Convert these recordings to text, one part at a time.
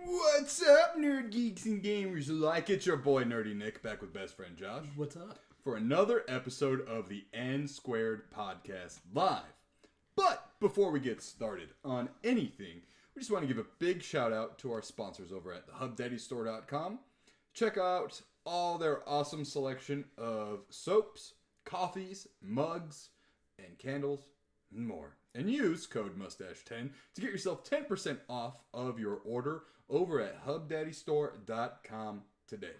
What's up, nerd geeks and gamers alike? It's your boy Nerdy Nick back with best friend Josh. What's up? For another episode of the NSquared Podcast live. But before we get started on anything, we just want to give a big shout out to our sponsors over at thehubdaddystore.com. Check out all their awesome selection of soaps, coffees, mugs, and candles, and more. And use code MUSTACHE10 to get yourself 10% off of your order over at hubdaddystore.com today.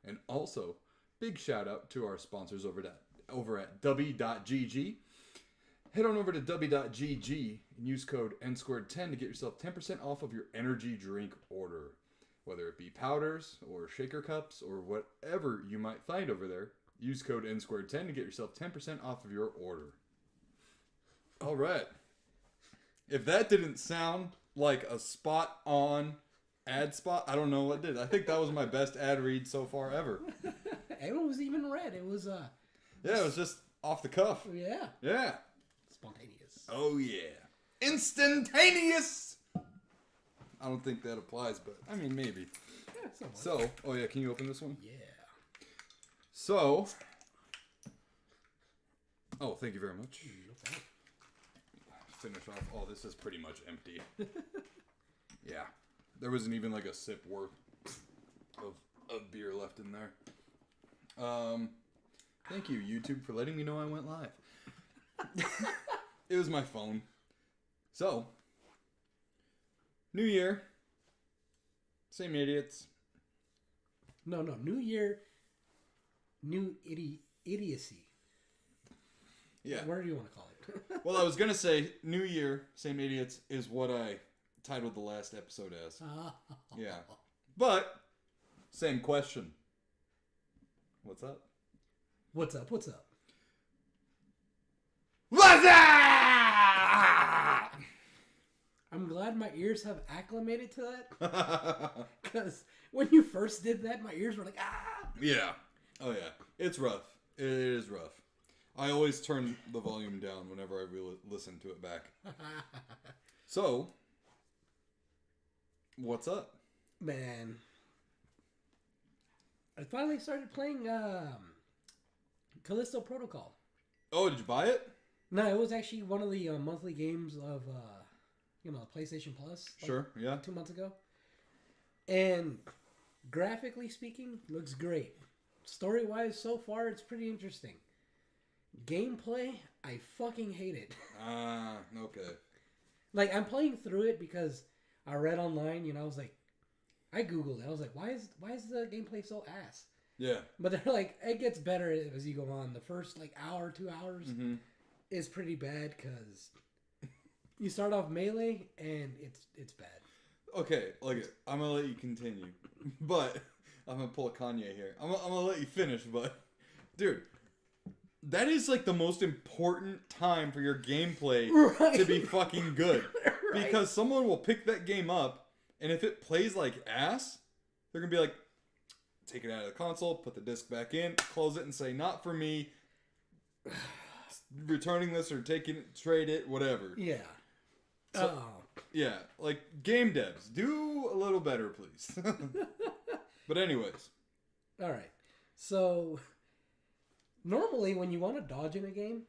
And also, big shout out to our sponsors over at w.gg. Head on over to w.gg and use code NSquared10 to get yourself 10% off of your energy drink order. Whether it be powders or shaker cups or whatever you might find over there, use code NSquared10 to get yourself 10% off of your order. All right. If that didn't sound like a spot-on ad spot, I don't know what did. I think that was my best ad read so far ever. It was even red. It was Yeah, it was just off the cuff. Yeah. Yeah. Spontaneous. Oh yeah. Instantaneous. I don't think that applies, but I mean maybe. Yeah, So, oh yeah, can you open this one? Yeah. So, oh, thank you very much. No problem. Finish off. Oh, this is pretty much empty. Yeah. There wasn't even like a sip worth of beer left in there. Thank you, YouTube, for letting me know I went live. It was my phone. So, New Year. Same idiots. No. New year. New idiocy. Yeah. What do you want to call it? Well, I was going to say New Year, same idiots is what I titled the last episode as. Yeah. But, same question. What's up? What's up? What's up? What's up? I'm glad my ears have acclimated to that. Because when you first did that, my ears were like, ah! Yeah. Oh, yeah. It's rough. It is rough. I always turn the volume down whenever I listen to it back. So, what's up? Man. I finally started playing Callisto Protocol. Oh, did you buy it? No, it was actually one of the monthly games of, PlayStation Plus. Sure, yeah. 2 months ago. And graphically speaking, looks great. Story-wise, so far, it's pretty interesting. Gameplay, I fucking hate it. Okay. Like, I'm playing through it because I read online, I was like, I Googled it. I was like, why is the gameplay so ass? Yeah. But they're like, it gets better as you go on. The first, hour, 2 hours is pretty bad because you start off melee and it's bad. Okay, I'm going to let you continue. But, I'm going to pull a Kanye here. I'm going to let you finish, but, dude, that is the most important time for your gameplay to be fucking good. Right. Because someone will pick that game up, and if it plays like ass, they're going to be like, take it out of the console, put the disc back in, close it, and say, not for me. Returning this or trade it, whatever. Yeah. So, yeah, game devs, do a little better, please. But anyways. All right. So, normally when you want to dodge in a game,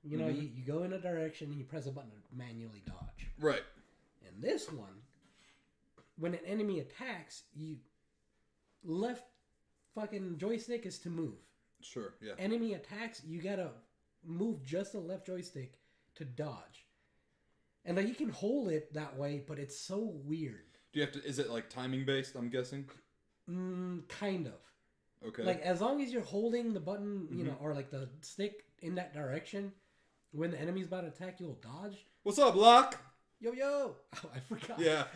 you go in a direction and you press a button to manually dodge. Right. And this one, when an enemy attacks, you left fucking joystick is to move. Sure, yeah. Enemy attacks, you gotta move just the left joystick to dodge. And you can hold it that way, but it's so weird. Do you have to? Is it timing based? I'm guessing. Kind of. Okay. As long as you're holding the button, or the stick in that direction, when the enemy's about to attack, you'll dodge. What's up, Locke? Yo! Oh, I forgot. Yeah.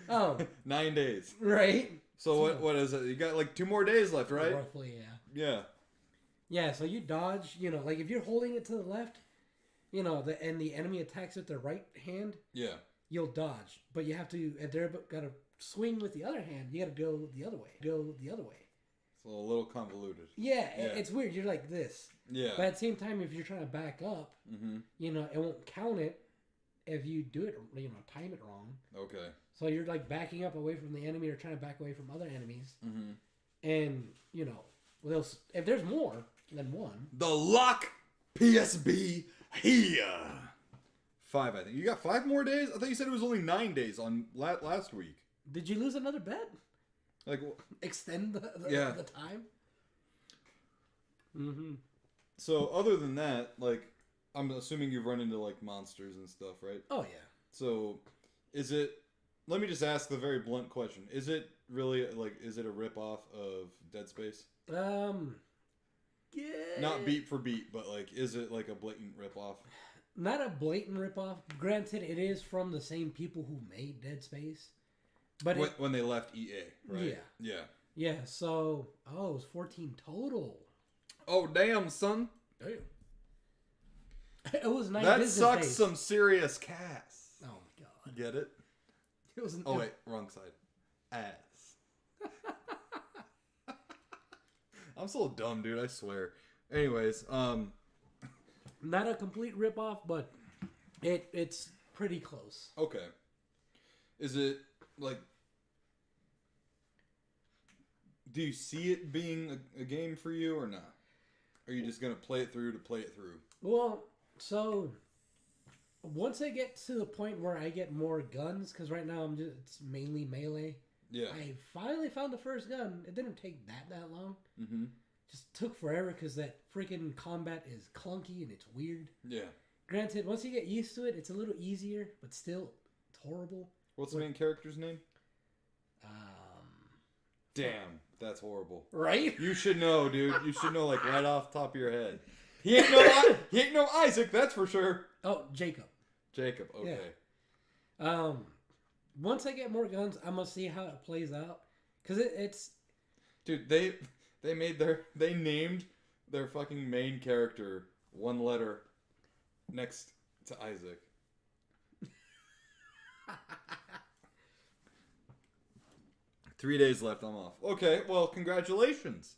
Oh. 9 days. Right. So what is it? You got 2 more days left, right? Roughly, yeah. Yeah. Yeah. So you dodge. If you're holding it to the left, and the enemy attacks with their right hand. Yeah. You'll dodge, but you have to. If they're got to swing with the other hand, you got to go the other way. It's a little convoluted. Yeah, it's weird. You're like this. Yeah. But at the same time, if you're trying to back up, it won't count it, if you do it, time it wrong. Okay. So you're like backing up away from the enemy or trying to back away from other enemies. Mm-hmm. And, if there's more than one. The lock PSB here. 5, I think. You got 5 more days? I thought you said it was only 9 days on last week. Did you lose another bet? Like, extend the time? Mm-hmm. So, other than that, like, I'm assuming you've run into, like, monsters and stuff, right? Oh, yeah. So, is it... Let me just ask the very blunt question. Is it really, like, is it a rip-off of Dead Space? Yeah. Not beat for beat, but, like, is it, like, a blatant rip-off? Not a blatant rip-off. Granted, it is from the same people who made Dead Space. But when they left EA, right? Yeah. Yeah. Yeah, so... Oh, it was 14 total. Oh, damn, son. Damn. It was 9 That business sucks days. some serious cass. Oh, my God. Get it? It was Oh, wait. Wrong side. Ass. I'm so dumb, dude. I swear. Anyways, Not a complete rip-off, but it's pretty close. okay. Is it, like... Do you see it being a game for you or not? Or are you just going to play it through to play it through? Well, so... Once I get to the point where I get more guns, because right now it's mainly melee. Yeah. I finally found the first gun. It didn't take that long. Mm-hmm. Just took forever because that freaking combat is clunky and it's weird. Yeah. Granted, once you get used to it, it's a little easier, but still, it's horrible. What's the main character's name? Um, Damn, that's horrible. Right? You should know, dude. You should know, like, right off the top of your head. He ain't no Isaac, that's for sure. Oh, Jacob. Jacob, okay. Yeah. Once I get more guns, I'm gonna see how it plays out. Cause it's... Dude, they named their fucking main character one letter next to Isaac. Three days left, I'm off. Okay, well, congratulations.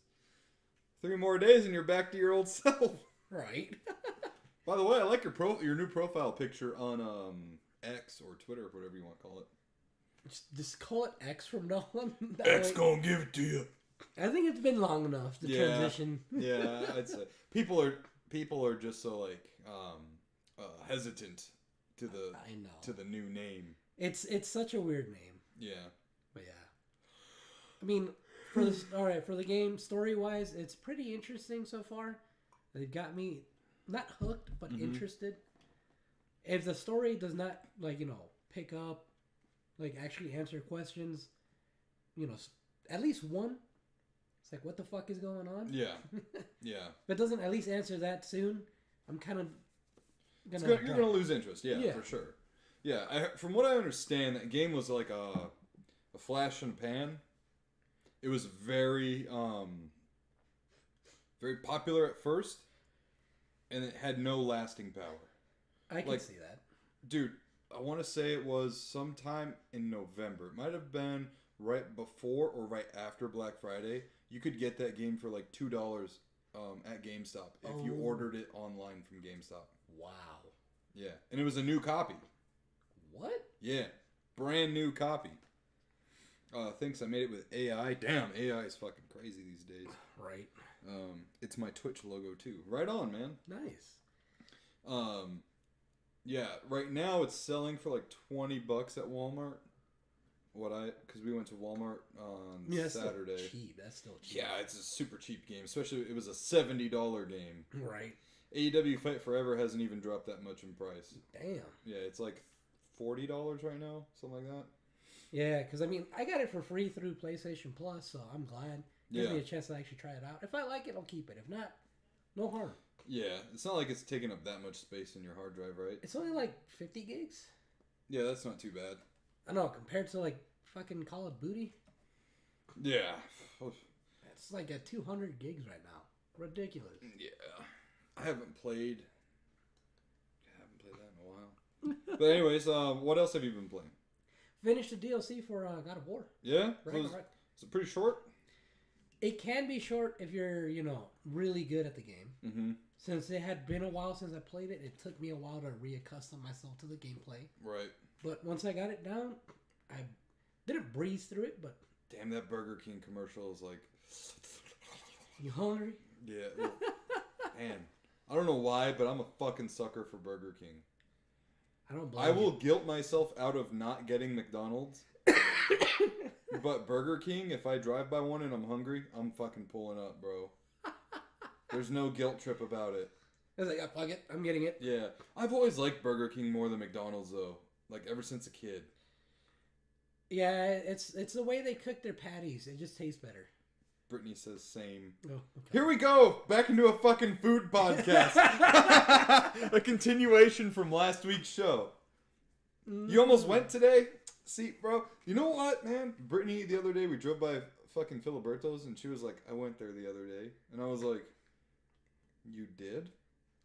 3 more days and you're back to your old self. Right. By the way, I like your new profile picture on X or Twitter, whatever you want to call it. Just call it X from now on. X gonna give it to you. I think it's been long enough to transition. Yeah, I'd say people are just so like hesitant to the new name. It's such a weird name. Yeah. But yeah. I mean, for the game, story-wise, it's pretty interesting so far. They've got me not hooked, but interested. If the story does not, pick up, actually answer questions, at least one, it's like, what the fuck is going on? Yeah. Yeah. If it doesn't at least answer that soon, I'm kind of you're gonna lose interest. Yeah, for sure. Yeah, from what I understand, that game was like a flash and pan. It was very very popular at first, and it had no lasting power. I can see that. Dude, I want to say it was sometime in November. It might have been right before or right after Black Friday. You could get that game for like $2 at GameStop if you ordered it online from GameStop. Wow. Yeah, and it was a new copy. What? Yeah, brand new copy. Thinks I made it with AI. Damn, AI is fucking crazy these days. Right. It's my Twitch logo too. Right on, man. Nice. Yeah, right now it's selling for like $20 at Walmart. Because we went to Walmart on Saturday. Still cheap. That's still cheap. Yeah, it's a super cheap game. Especially it was a $70 game. Right. AEW Fight Forever hasn't even dropped that much in price. Damn. Yeah, it's like $40 right now, something like that. Yeah, because I got it for free through PlayStation Plus, so I'm glad. Gives me a chance to actually try it out. If I like it, I'll keep it. If not, no harm. Yeah, it's not like it's taking up that much space in your hard drive, right? It's only like 50 gigs. Yeah, that's not too bad. I know, compared to like fucking Call of Duty. Yeah. It's like at 200 gigs right now. Ridiculous. Yeah. I haven't played that in a while. But anyways, what else have you been playing? Finished the DLC for God of War. Yeah? Right. Is it pretty short? It can be short if you're, really good at the game. Mm-hmm. since it had been a while since I played it, it took me a while to reaccustom myself to the gameplay. Right. But once I got it down, I didn't breeze through it, but... Damn, that Burger King commercial is like... You hungry? Yeah. Man, I don't know why, but I'm a fucking sucker for Burger King. I don't blame I will you. guilt myself out of not getting McDonald's. But Burger King, if I drive by one and I'm hungry, I'm fucking pulling up, bro. There's no guilt trip about it. I was like, oh, fuck it, I'm getting it. Yeah. I've always liked Burger King more than McDonald's, though. Like, ever since a kid. Yeah, it's the way they cook their patties. It just tastes better. Brittany says same. Oh, okay. Here we go! Back into a fucking food podcast. A continuation from last week's show. You almost went today? See, bro, you know what, man? Brittany, the other day, we drove by fucking Filiberto's, and she was like, I went there the other day. And I was like, you did?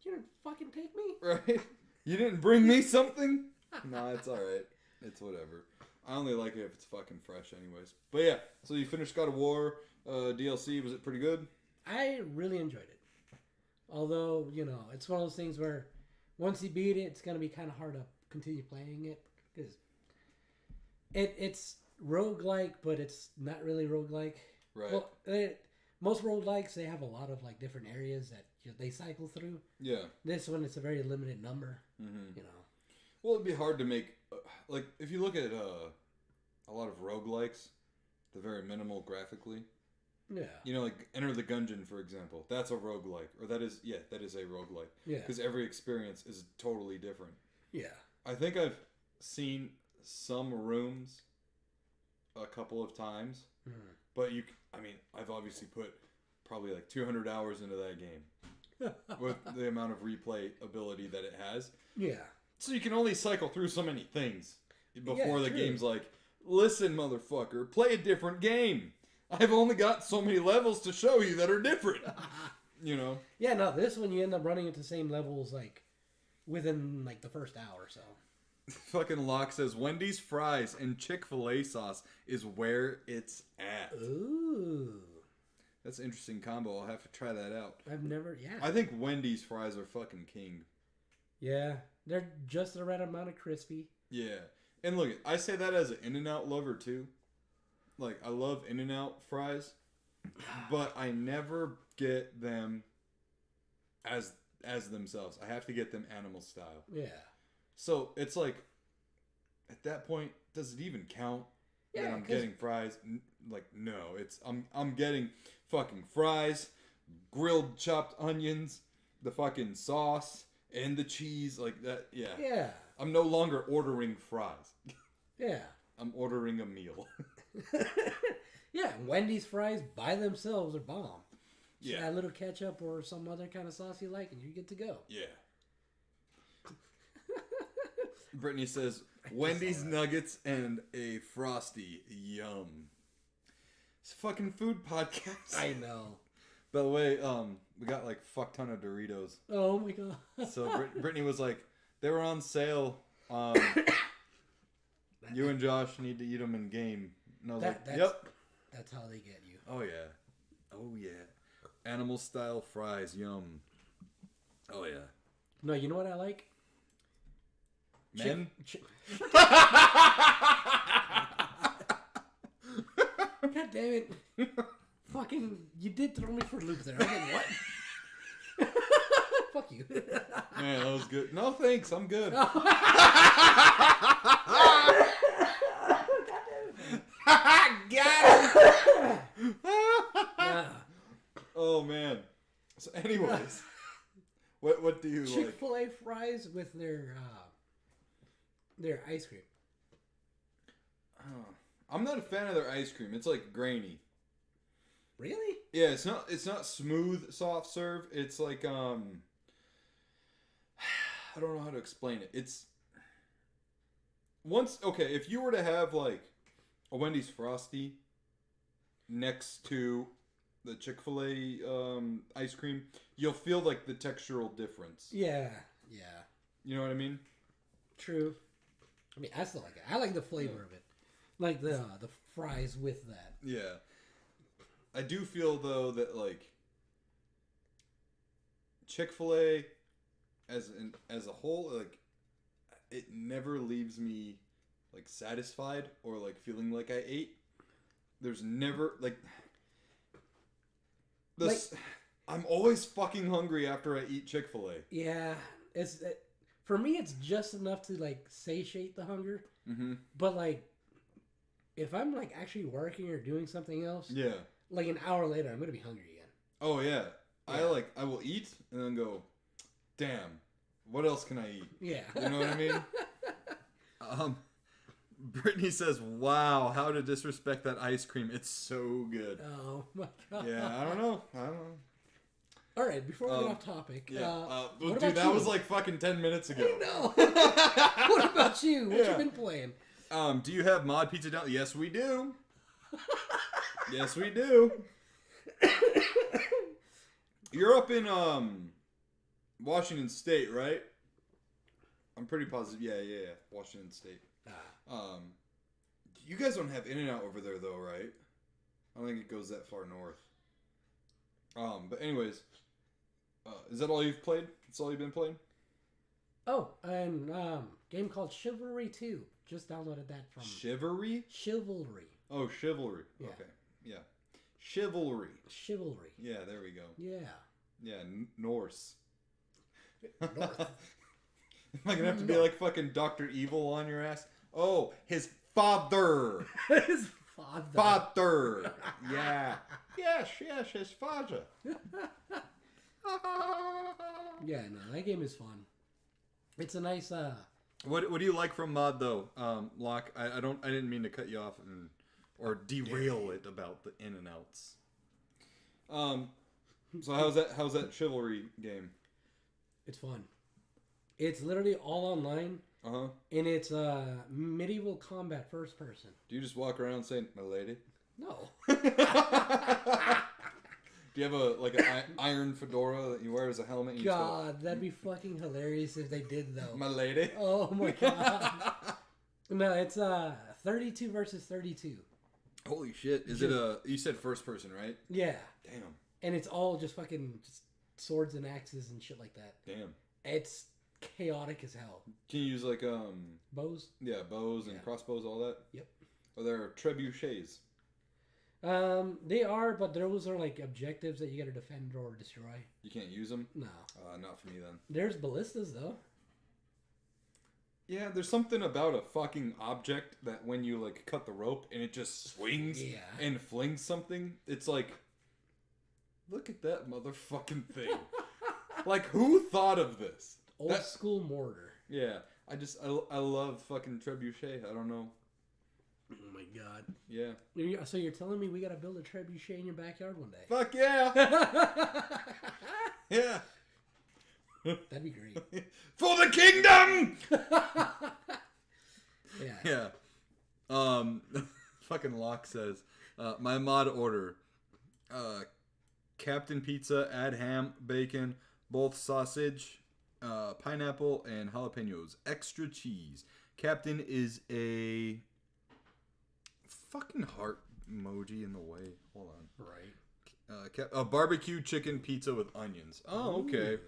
You didn't fucking take me? Right? You didn't bring me something? Nah, it's alright. It's whatever. I only like it if it's fucking fresh anyways. But yeah, so you finished God of War DLC. Was it pretty good? I really enjoyed it. Although, you know, it's one of those things where once you beat it, it's going to be kind of hard to continue playing it. Because it's roguelike, but it's not really roguelike. Right. Well, most roguelikes, they have a lot of like different areas that they cycle through. Yeah. This one, it's a very limited number. Mm-hmm. You know. Well, it'd be hard to make... like, if you look at a lot of roguelikes, they're very minimal graphically. Yeah. You know, like Enter the Gungeon, for example. That's a roguelike. Or that is a roguelike. Yeah. Because every experience is totally different. Yeah. I think I've seen some rooms a couple of times. Mm. But I've obviously put probably like 200 hours into that game. With the amount of replay ability that it has. Yeah. So you can only cycle through so many things before the true. game's like, listen, motherfucker, play a different game. I've only got so many levels to show you that are different. You know? Yeah, no, this one you end up running into the same levels like within like the first hour or so. Fucking Locke says Wendy's fries and Chick-fil-A sauce is where it's at. Ooh. That's an interesting combo. I'll have to try that out. I've never, yeah. I think Wendy's fries are fucking king. Yeah, they're just the right amount of crispy. Yeah. And look, I say that as an In-N-Out lover too. Like, I love In-N-Out fries, but I never get them as themselves. I have to get them animal style. Yeah. So, it's like, at that point, does it even count that I'm getting fries? Like, no. I'm getting fucking fries, grilled chopped onions, the fucking sauce, and the cheese, like that. Yeah. Yeah. I'm no longer ordering fries. Yeah. I'm ordering a meal. Yeah, Wendy's fries by themselves are bomb. Just Yeah. add a little ketchup or some other kind of sauce you like, and you're good to go. Yeah. Brittany says, Wendy's nuggets and a Frosty. Yum. It's a fucking food podcast. I know. By the way, we got like fuck ton of Doritos. Oh my god. So Brittany was like, they were on sale. You and Josh need to eat them in game. And I was like, yep. That's how they get you. Oh yeah. Oh yeah. Animal style fries. Yum. Oh yeah. No, you know what I like? Men? God damn it. Fucking, you did throw me for a loop there. I was like, what? Fuck you. Man, that was good. No, thanks. I'm good. Got it. Yeah. Oh man. So, anyways, what do you like? Chick-fil-A fries with their ice cream. Oh, I'm not a fan of their ice cream. It's like grainy. Really? Yeah, it's not smooth soft serve. It's like I don't know how to explain it. It's if you were to have like a Wendy's Frosty next to the Chick-fil-A ice cream, you'll feel like the textural difference. Yeah. Yeah. You know what I mean? True. I mean, I still like it. I like the flavor of it. Like the fries with that. Yeah. I do feel though that like Chick-fil-A as a whole, like, it never leaves me like satisfied or like feeling like I ate. There's never like this. Like, I'm always fucking hungry after I eat Chick-fil-A. Yeah, for me. It's just enough to like satiate the hunger. Mm-hmm. But like, if I'm like actually working or doing something else, yeah, like an hour later, I'm gonna be hungry again. Oh yeah. I will eat and then go, damn, what else can I eat? Yeah, you know what I mean. Brittany says, wow, how to disrespect that ice cream. It's so good. Oh, my God. Yeah, I don't know. All right, before we get off topic. Yeah. What dude, about that you? was like fucking 10 minutes ago. I know. What about you? What you been playing? Do you have Mod Pizza down? Yes, we do. Yes, we do. You're up in Washington State, right? I'm pretty positive. Yeah. Washington State. You guys don't have In-N-Out over there though, right? I don't think it goes that far north. But anyways, is that all you've played? That's all you've been playing? Oh, and game called Chivalry 2. Just downloaded that from Chivalry. Oh, Chivalry. Yeah. Okay. Yeah. Chivalry. Yeah, there we go. Yeah, Norse. North. Am I gonna have to be like fucking Dr. Evil on your ass? Oh, his father. His father. Yeah. Yes, his father. Yeah, no, that game is fun. It's a nice. What do you like from Mod though, Locke? I didn't mean to cut you off or derail it about the in and outs. So how's that Chivalry game? It's fun. It's literally all online. Uh-huh. And it's medieval combat first person. Do you just walk around saying, "My lady"? No. Do you have an iron fedora that you wear as a helmet? And God, that'd be fucking hilarious if they did though. My lady. Oh my God. No, it's 32 versus 32. Holy shit! Is it you said first person, right? Yeah. Damn. And it's all just fucking swords and axes and shit like that. Damn. It's chaotic as hell. Can you use bows? Yeah, bows and crossbows, all that. Yep. Are there trebuchets? They are, but those are like objectives that you gotta defend or destroy. You can't use them? No. Not for me then. There's ballistas though. Yeah, there's something about a fucking object that when you like cut the rope and it just swings and flings something, it's like, look at that motherfucking thing. Like, who thought of this? Old school mortar. Yeah, I love fucking trebuchet. I don't know. Oh my God. Yeah. So you're telling me we gotta build a trebuchet in your backyard one day? Fuck yeah. Yeah. That'd be great. For the kingdom! Yeah. Fucking Locke says, my mod order, Captain Pizza, add ham, bacon, both sausage, pineapple, and jalapenos. Extra cheese. Captain is a fucking heart emoji in the way. Hold on. Right. A barbecue chicken pizza with onions. Oh, okay. Ooh.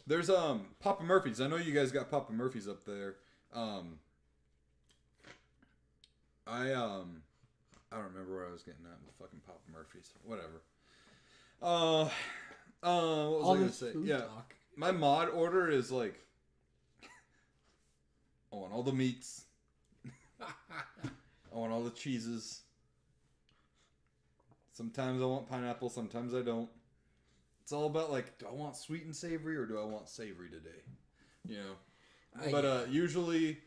There's Papa Murphy's. I know you guys got Papa Murphy's up there. I don't remember where I was getting at with fucking Papa Murphy's. Whatever. What was I gonna say? Yeah. Talk. My mod order is like, I want all the meats. I want all the cheeses. Sometimes I want pineapple, sometimes I don't. It's all about like, do I want sweet and savory or do I want savory today? You know? But usually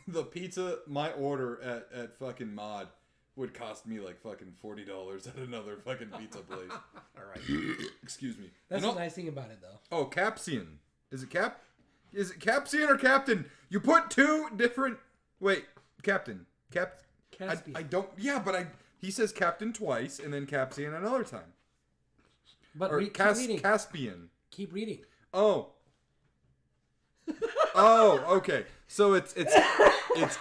the pizza, my order at fucking Mod would cost me like fucking $40 at another fucking pizza place. Alright. Excuse me. That's the nice thing about it though. Oh, Capsian. Is it Capsian or Captain? You put two different... Wait, Captain. Caspian. I don't... Yeah, but he says Captain twice and then Capsian another time. But keep reading. Caspian. Keep reading. Oh. Oh, okay. So it's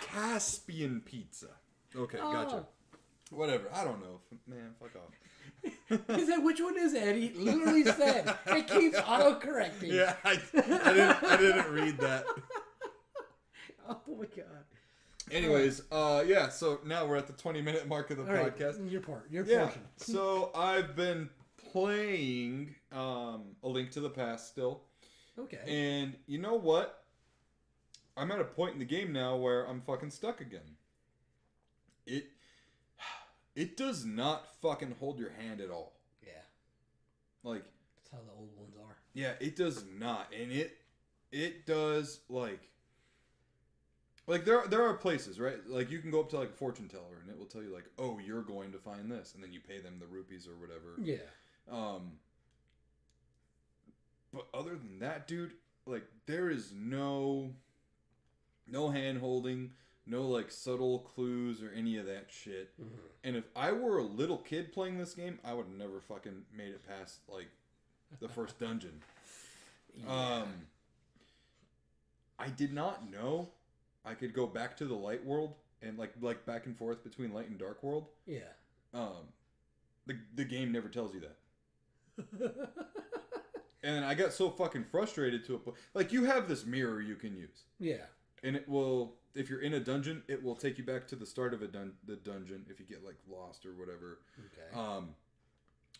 Caspian pizza. Okay, gotcha. Whatever. I don't know. Man, fuck off. He said, "Which one is it?" He literally said, "It keeps auto-correcting." Yeah, I didn't read that. Oh my god. Anyways, yeah. So now we're at the 20-minute mark of the podcast. Your portion. So I've been playing A Link to the Past still. Okay. And you know what? I'm at a point in the game now where I'm fucking stuck again. It does not fucking hold your hand at all. Yeah. Like, that's how the old ones are. Yeah, it does not. And it does like there are places, right? Like you can go up to like a fortune teller and it will tell you like, "Oh, you're going to find this." And then you pay them the rupees or whatever. Yeah. But other than that, dude, like there is no hand holding, no like subtle clues or any of that shit. Mm-hmm. And if I were a little kid playing this game, I would have never fucking made it past like the first dungeon. Yeah. I did not know I could go back to the light world and like back and forth between light and dark world. Yeah. The game never tells you that. And I got so fucking frustrated to it. Like you have this mirror you can use. Yeah. And it will, if you're in a dungeon, it will take you back to the start of the dungeon if you get like lost or whatever. Okay.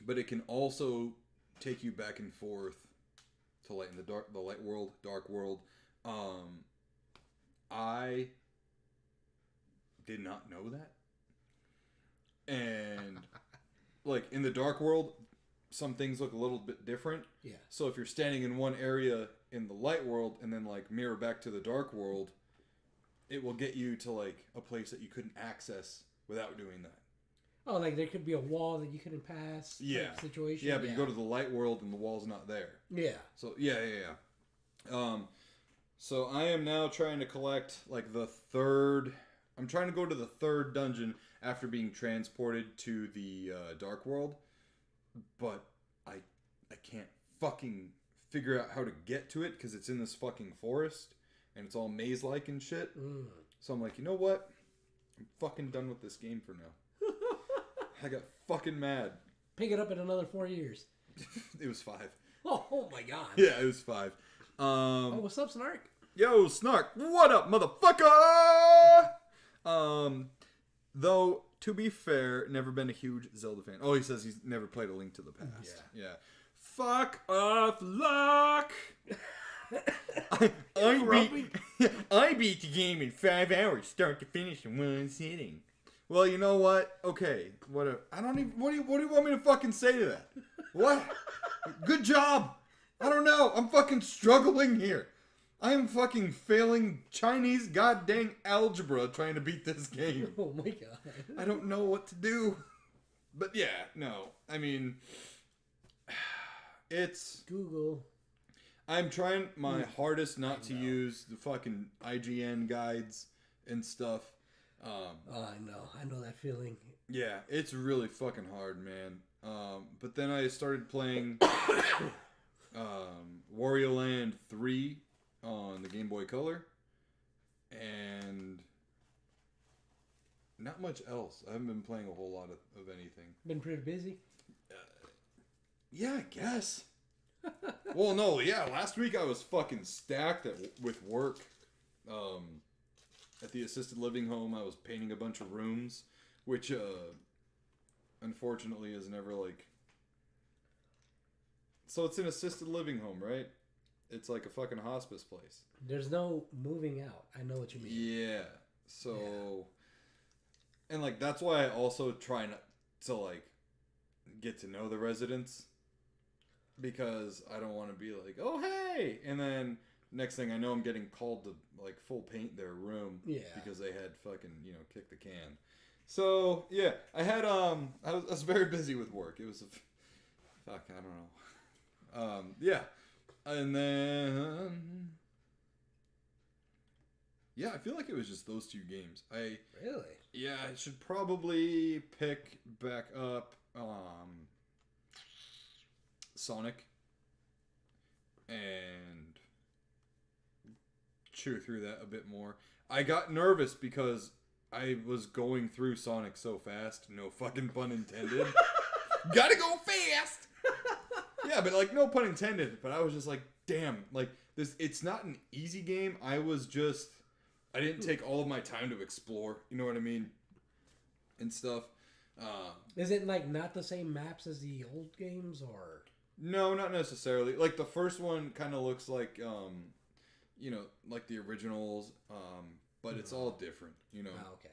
But it can also take you back and forth to light in the light world, dark world. I did not know that. And like in the dark world, some things look a little bit different. Yeah. So if you're standing in one area in the light world and then like mirror back to the dark world, it will get you to like a place that you couldn't access without doing that. Oh, like there could be a wall that you couldn't pass. Yeah. Situation. Yeah, but you go to the light world and the wall's not there. Yeah. So yeah. So I am now trying to collect like the third. I'm trying to go to the third dungeon after being transported to the dark world, but I can't fucking figure out how to get to it because it's in this fucking forest and it's all maze-like and shit. Mm. So I'm like, you know what? I'm fucking done with this game for now. I got fucking mad. Pick it up in another 4 years. It was 5. Oh my god. Yeah, it was 5. What's up, Snark? Yo, Snark, what up, motherfucker? Though, to be fair, never been a huge Zelda fan. Oh, he says he's never played A Link to the Past. Yeah. Fuck off, luck! I beat the game in 5 hours, start to finish in one sitting. Well, you know what? Okay, whatever. I don't even. What do you want me to fucking say to that? What? Good job. I don't know. I'm fucking struggling here. I am fucking failing Chinese goddamn algebra trying to beat this game. Oh my god. I don't know what to do. But yeah, no. I mean, it's Google. I'm trying my hardest not to use the fucking IGN guides and stuff. I know that feeling. Yeah, it's really fucking hard, man. But then I started playing Wario Land 3 on the Game Boy Color, and not much else. I haven't been playing a whole lot of anything. Been pretty busy? Yeah, I guess. Well, no, yeah. Last week I was fucking stacked with work. At the assisted living home, I was painting a bunch of rooms, which unfortunately is never like. So it's an assisted living home, right? It's like a fucking hospice place. There's no moving out. I know what you mean. Yeah. So, and like that's why I also try not to like get to know the residents, because I don't want to be like, oh hey, and then next thing I know I'm getting called to like full paint their room. Yeah. Because they had fucking kicked the can. So yeah, I had I was very busy with work. It was I don't know. Yeah. And then, yeah, I feel like it was just those 2 games. Really? Yeah, I should probably pick back up Sonic and chew through that a bit more. I got nervous because I was going through Sonic so fast, no fucking pun intended. Gotta go fast. Yeah, but like no pun intended. But I was just like, damn, like this. It's not an easy game. I didn't take all of my time to explore. You know what I mean? And stuff. Is it like not the same maps as the old games, or? No, not necessarily. Like the first one kind of looks like, like the originals, but it's all different. You know. Oh, okay.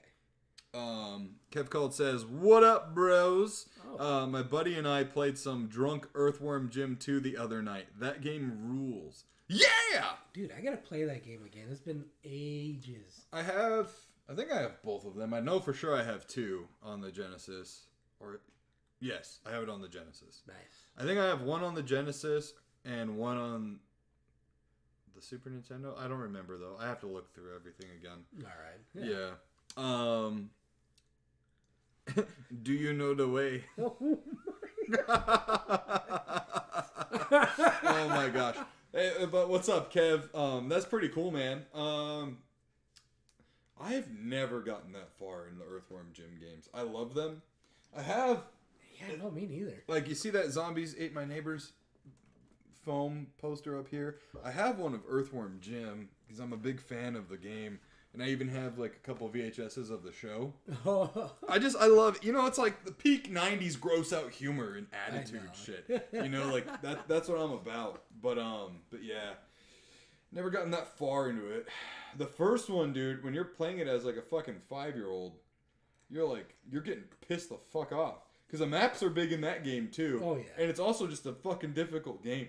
Kev Cold says, "What up, bros? Oh. My buddy and I played some Drunk Earthworm Jim 2 the other night. That game rules. Yeah, dude, I gotta play that game again. It's been ages. I think I have both of them. I know for sure I have 2 on the Genesis. Yes, I have it on the Genesis. Nice. I think I have one on the Genesis and one on the Super Nintendo. I don't remember though. I have to look through everything again. All right. Yeah. Do you know the way? Oh my gosh. Hey, but what's up, Kev? That's pretty cool, man. I have never gotten that far in the Earthworm Jim games. I love them. I have. Yeah, no, me neither. Like, you see that Zombies Ate My Neighbors foam poster up here? I have one of Earthworm Jim because I'm a big fan of the game. And I even have like a couple of VHSs of the show. I love, it's like the peak 90s gross out humor and attitude shit. Like that's what I'm about. But yeah. Never gotten that far into it. The first one, dude, when you're playing it as like a fucking 5-year-old, you're getting pissed the fuck off. Because the maps are big in that game too. Oh yeah. And it's also just a fucking difficult game.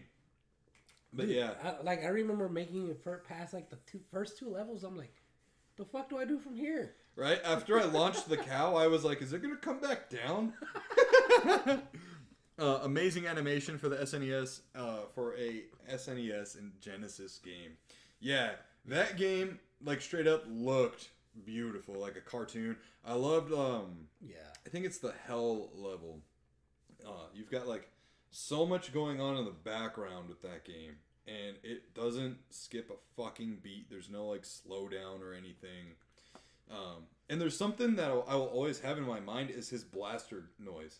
But dude, yeah. I remember making it past like the first two levels. I'm like, the fuck do I do from here? Right? After I launched the cow, I was like, is it going to come back down? Amazing animation for the SNES, for a SNES and Genesis game. Yeah, that game, like, straight up looked beautiful, like a cartoon. I loved, I think it's the Hell level. You've got, like, so much going on in the background with that game. And it doesn't skip a fucking beat. There's no, like, slowdown or anything. And there's something that I will always have in my mind is his blaster noise.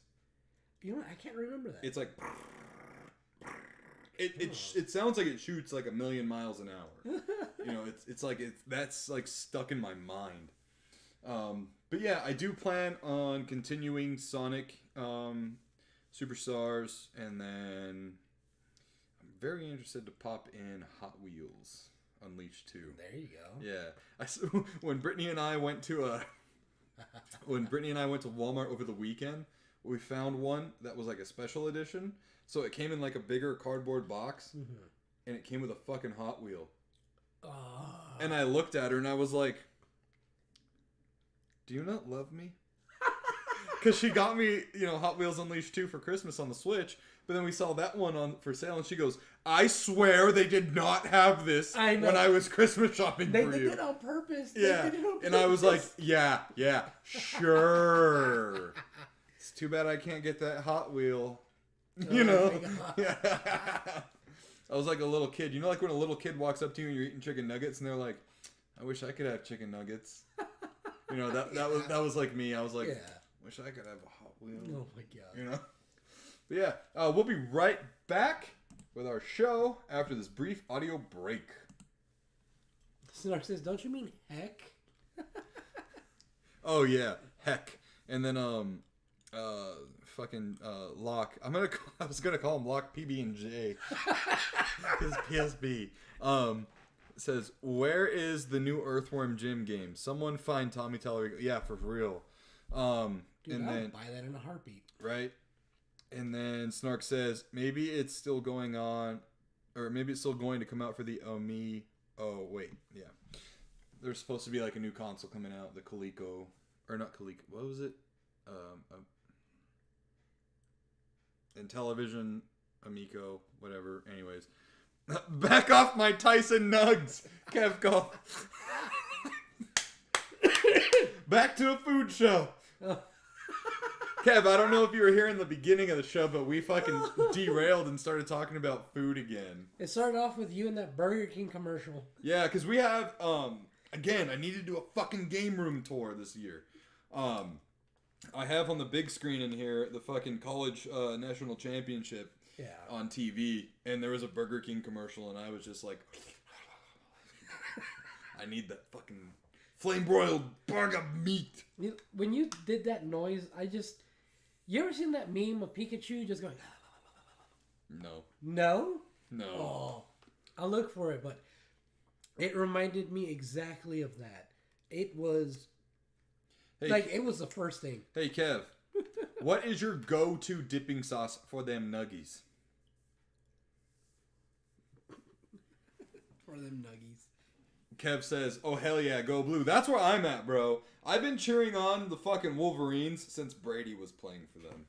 You know what? I can't remember that. It's like... It sounds like it shoots, like, 1,000,000 miles an hour. That's, like, stuck in my mind. But, yeah, I do plan on continuing Sonic Superstars, and then... very interested to pop in Hot Wheels Unleashed 2. There you go. Yeah. When Brittany and I went to Walmart over the weekend, we found one that was like a special edition. So it came in like a bigger cardboard box, and it came with a fucking Hot Wheel. And I looked at her and I was like, "Do you not love me?" Because she got me, Hot Wheels Unleashed 2 for Christmas on the Switch. But then we saw that one on for sale, and she goes, "I swear they did not have this when I was Christmas shopping for you." They did it on purpose. Yeah. And I was like, yeah, sure. It's too bad I can't get that Hot Wheel. Yeah. I was like a little kid. Like when a little kid walks up to you and you're eating chicken nuggets, and they're like, "I wish I could have chicken nuggets." That was like me. I was like, "Wish I could have a Hot Wheel." Oh my god. But yeah, we'll be right back with our show after this brief audio break. Snark says, "Don't you mean heck?" Oh yeah, heck. And then Locke. I was gonna call him Locke PB&J. His PSB. Says, "Where is the new Earthworm Jim game? Someone find Tommy Tallarico." Yeah, for real. Dude, I'll buy that in a heartbeat. Right. And then Snark says, maybe it's still going on, or maybe it's still going to come out for the Omi. Oh, wait. Yeah. There's supposed to be like a new console coming out, the Coleco. Or not Coleco. What was it? Intellivision, Amico, whatever. Anyways. Back off my Tyson Nugs, Kev Call. Back to a food show. Kev, I don't know if you were here in the beginning of the show, but we fucking derailed and started talking about food again. It started off with you and that Burger King commercial. Yeah, because we have, again, I need to do a fucking game room tour this year. I have on the big screen in here the fucking college national championship on TV, and there was a Burger King commercial, and I was just like, I need that fucking flame broiled burger meat. When you did that noise, you ever seen that meme of Pikachu just going? No. No? No. Oh, I'll look for it, but it reminded me exactly of that. It was it was the first thing. Hey, Kev, what is your go-to dipping sauce for them nuggies? For them nuggies. Kev says, oh, hell yeah, go blue. That's where I'm at, bro. I've been cheering on the fucking Wolverines since Brady was playing for them.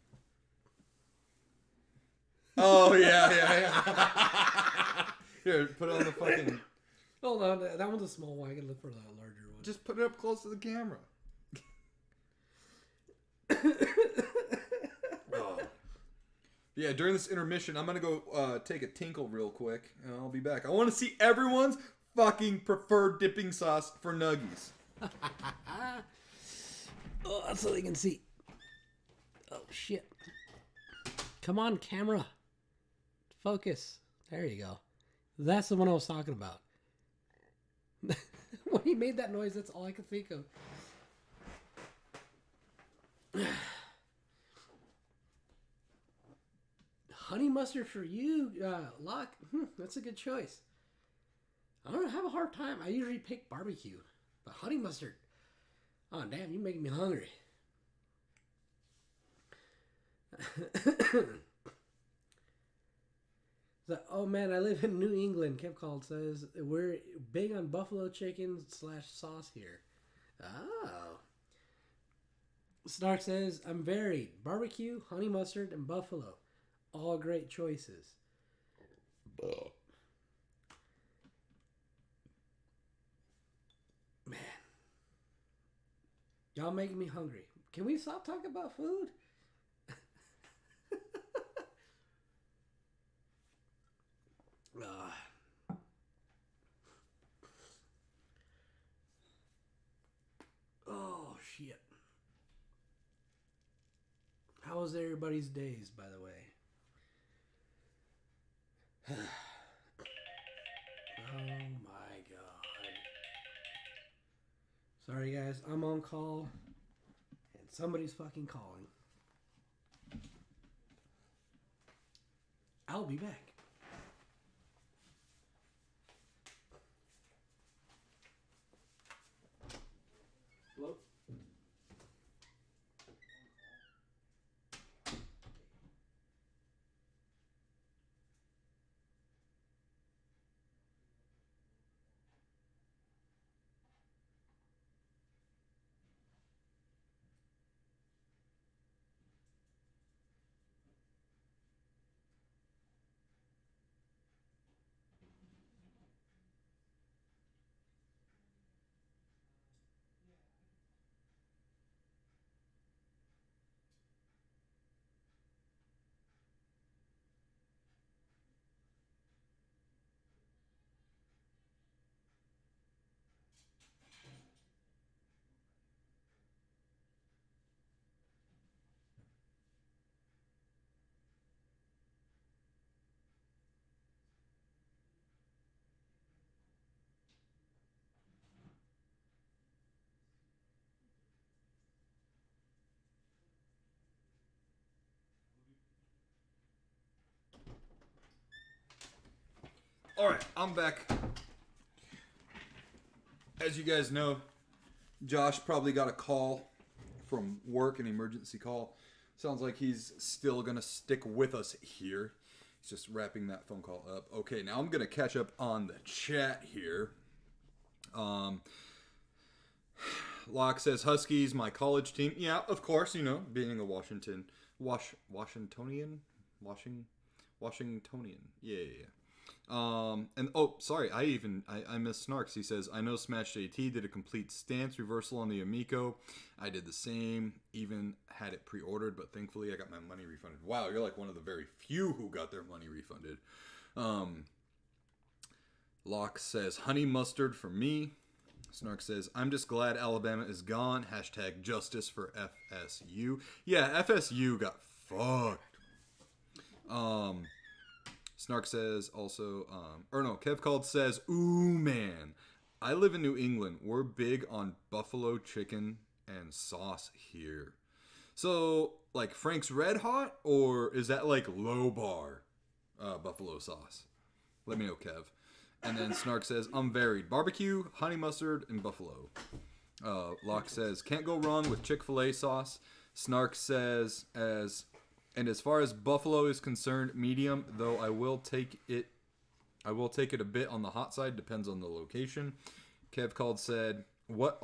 Oh, yeah. Here, put it on the fucking... Hold on, that one's a small one. I can look for the larger one. Just put it up close to the camera. Oh. Yeah, during this intermission, I'm going to go take a tinkle real quick, and I'll be back. I want to see everyone's fucking preferred dipping sauce for nuggies. Oh, that's so they can see. Oh, shit. Come on, camera. Focus. There you go. That's the one I was talking about. When he made that noise, that's all I could think of. Honey mustard for you, Locke. That's a good choice. I don't have a hard time. I usually pick barbecue. But honey mustard. Oh, damn, you're making me hungry. Oh, man, I live in New England. Kev called says, we're big on buffalo chicken / sauce here. Oh. Snark says, I'm varied. Barbecue, honey mustard, and buffalo. All great choices. Man. Y'all making me hungry. Can we stop talking about food? Oh, shit. How was everybody's days, by the way? Oh my god. Sorry guys, I'm on call and somebody's fucking calling. I'll be back. Hello? Alright, I'm back. As you guys know, Josh probably got a call from work, an emergency call. Sounds like he's still going to stick with us here. He's just wrapping that phone call up. Okay, now I'm going to catch up on the chat here. Locke says, Huskies, my college team. Yeah, of course, you know, being a Washingtonian. Yeah. And oh, sorry, I missed Snarks. He says, I know Smash JT did a complete stance reversal on the Amico. I did the same, even had it pre-ordered, but thankfully I got my money refunded. Wow, you're like one of the very few who got their money refunded. Locke says, honey mustard for me. Snark says, I'm just glad Alabama is gone. Hashtag justice for FSU. Yeah, FSU got fucked. Snark says also, Kev Called says, ooh, man. I live in New England. We're big on buffalo chicken and sauce here. So, like Frank's Red Hot, or is that like low bar buffalo sauce? Let me know, Kev. And then Snark says, I'm varied. Barbecue, honey mustard, and buffalo. Locke says, can't go wrong with Chick-fil-A sauce. Snark says, as far as buffalo is concerned, medium, though I will take it a bit on the hot side, depends on the location. Kev Called said, what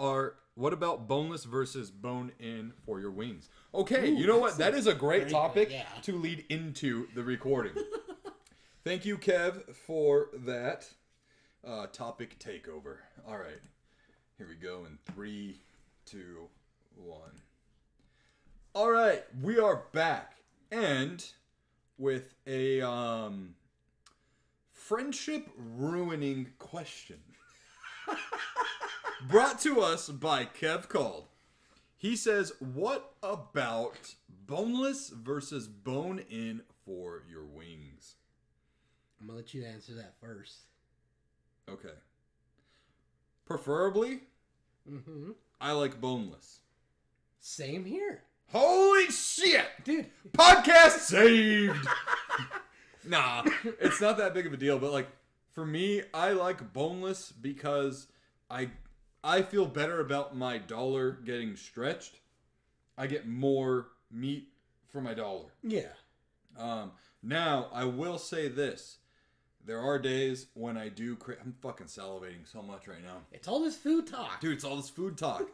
about boneless versus bone-in for your wings? Okay, you know what? That is a great topic to lead into the recording. Thank you, Kev, for that topic takeover. All right, here we go in 3, 2, 1. All right, we are back, and with a friendship-ruining question. Brought to us by Kev Called. He says, what about boneless versus bone-in for your wings? I'm going to let you answer that first. Okay. Preferably, I like boneless. Same here. Holy shit! Dude. Podcast saved! Nah, it's not that big of a deal, but like, for me, I like boneless because I feel better about my dollar getting stretched. I get more meat for my dollar. Yeah. Now, I will say this. There are days when I do I'm fucking salivating so much right now. It's all this food talk. Dude, it's all this food talk.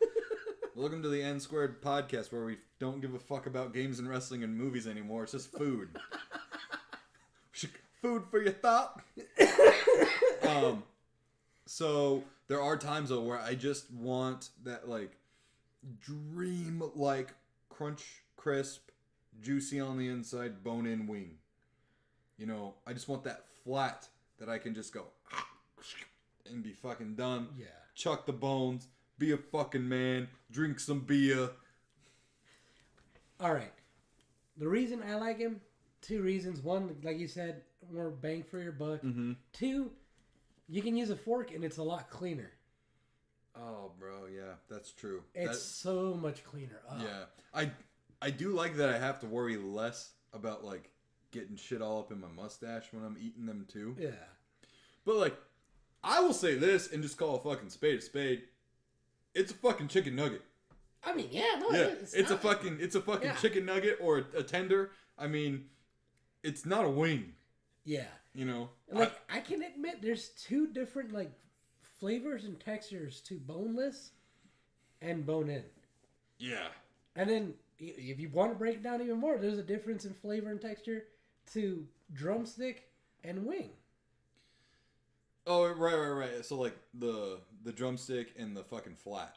Welcome to the NSquared Podcast, where we don't give a fuck about games and wrestling and movies anymore. It's just food. Food for your thought. So there are times though where I just want that like dream like crunch, crisp, juicy on the inside, bone in wing. You know, I just want that flat that I can just go and be fucking done. Yeah. Chuck the bones, be a fucking man, drink some beer. All right. The reason I like him, 2 reasons. One, like you said, more bang for your buck. 2, you can use a fork and it's a lot cleaner. Oh, bro, yeah, that's true. It's so much cleaner. Oh. Yeah, I do like that I have to worry less about like getting shit all up in my mustache when I'm eating them too. Yeah. But like, I will say this and just call a fucking spade a spade. It's a fucking chicken nugget. I mean, yeah, no, yeah, it's a fucking chicken nugget or a tender. I mean, it's not a wing. Yeah. You know, like I can admit, there's 2 different like flavors and textures to boneless and bone-in. Yeah. And then if you want to break it down even more, there's a difference in flavor and texture to drumstick and wing. Oh, right. So like the drumstick and the fucking flat.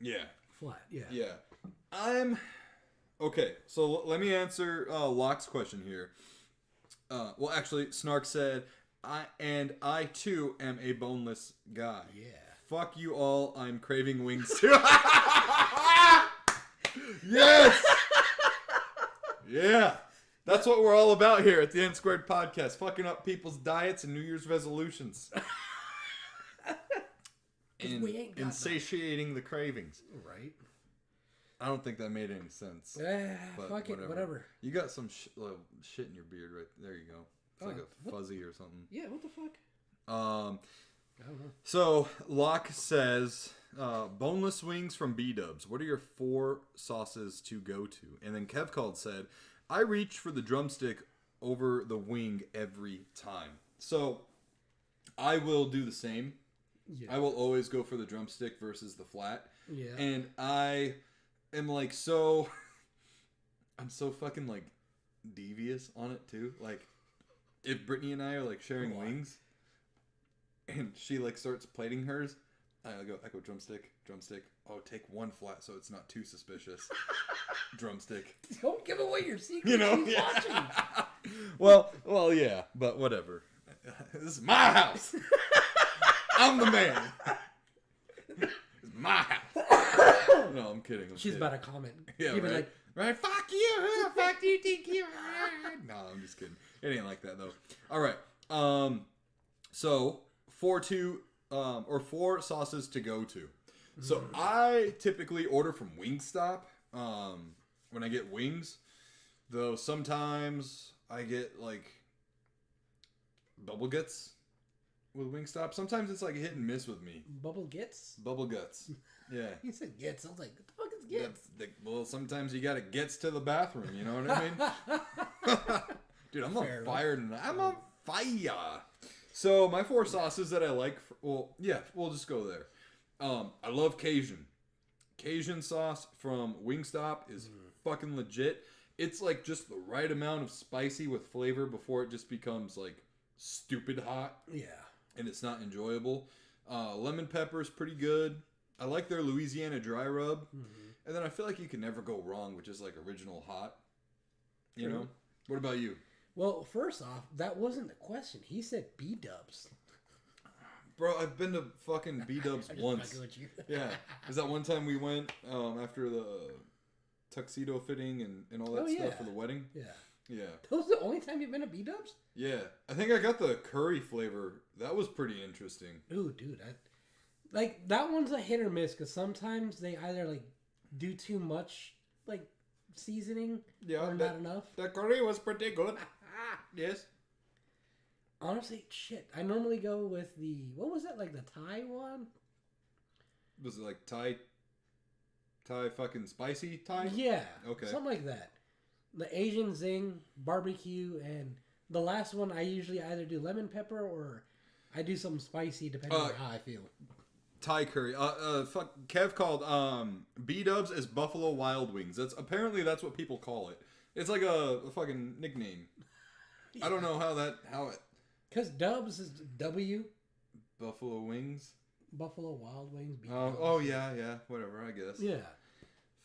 Yeah. Flat. Yeah. Yeah. Okay. So let me answer Locke's question here. Well, actually, Snark said, I too am a boneless guy. Yeah. Fuck you all. I'm craving wings too. Yes. Yeah. That's what we're all about here at the NSquared Podcast. Fucking up people's diets and New Year's resolutions. And satiating the cravings. Right. I don't think that made any sense. Fuck it, whatever. You got some shit in your beard right there. You go. It's like a fuzzy or something. Yeah, what the fuck? I don't know. So Locke says, boneless wings from B-dubs. What are your 4 sauces to go to? And then Kev Called said, I reach for the drumstick over the wing every time. So I will do the same. Yeah. I will always go for the drumstick versus the flat. Yeah. And I am like I'm so fucking like devious on it too. Like if Brittany and I are like sharing wings and she like starts plating hers, I go drumstick. Oh, take 1 flat so it's not too suspicious. Drumstick. Don't give away your secret. You know, She's watching. well, yeah, but whatever. This is my house. I'm the man. my house. No, I'm kidding. She's about to comment. Yeah, Even right. like, Right? Fuck you. Fuck you, think you. No, I'm just kidding. It ain't like that though. All right. So 4 sauces to go to. So I typically order from Wingstop when I get wings. Though sometimes I get like bubble guts with Wingstop. Sometimes it's like a hit and miss with me. bubble gets? Bubble guts. Yeah. He said gets. I was like, what the fuck is gets? Well, sometimes you gotta gets to the bathroom. You know what I mean? Dude, I'm on fire tonight. I'm on fire. So my 4 sauces that I like. We'll just go there. I love Cajun. Cajun sauce from Wingstop is fucking legit. It's like just the right amount of spicy with flavor before it just becomes like stupid hot. Yeah. And it's not enjoyable. Lemon pepper is pretty good. I like their Louisiana dry rub. And then I feel like you can never go wrong with just like original hot. You know? What about you? Well, first off, that wasn't the question. He said B-dubs. Bro, I've been to fucking B-dubs once. With you. Yeah. Is that one time we went after the tuxedo fitting and all that stuff for the wedding? Yeah. Yeah. That was the only time you've been to B-dubs? Yeah. I think I got the curry flavor. That was pretty interesting. Ooh, dude. Like, that one's a hit or miss because sometimes they either, like, do too much, like, seasoning or not enough. The curry was pretty good. Yes. Honestly, shit. I normally go with what was that, like the Thai one? Was it like Thai fucking spicy Thai? Yeah. Okay. Something like that. The Asian zing, barbecue, and the last one I usually either do lemon pepper or I do something spicy depending on how I feel. Thai curry. Kev called B-dubs as Buffalo Wild Wings. That's what people call it. It's like a fucking nickname. Yeah. I don't know how it. Because Dubs is W. Buffalo Wings. Buffalo Wild Wings. Oh yeah, whatever. I guess. Yeah.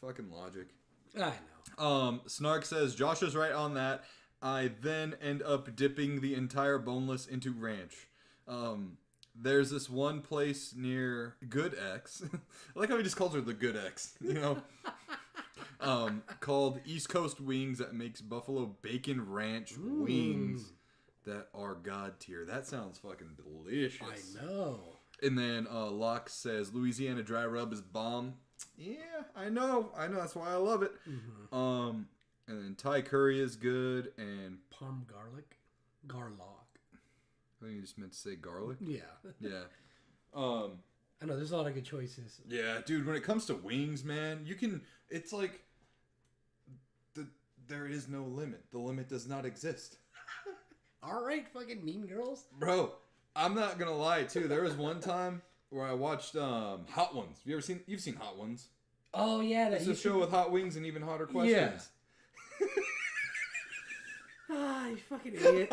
Fucking logic. I know. Snark says Josh is right on that. I then end up dipping the entire boneless into ranch. There's this one place near Good X. I like how he just calls her the Good X, you know? Called East Coast Wings that makes buffalo bacon ranch wings that are god tier. That sounds fucking delicious. I know. And then Locke says Louisiana dry rub is bomb. Yeah, I know. That's why I love it. And then Thai curry is good and Parm garlock. I think you just meant to say garlic. Yeah. Yeah. I know, there's a lot of good choices. Yeah, dude, when it comes to wings, man, it's like, there is no limit. The limit does not exist. Alright, fucking Mean Girls. Bro, I'm not gonna lie, too. There was one time where I watched Hot Ones. You've seen Hot Ones? Oh, yeah. It's a show with hot wings and even hotter questions. Yeah. You fucking idiot.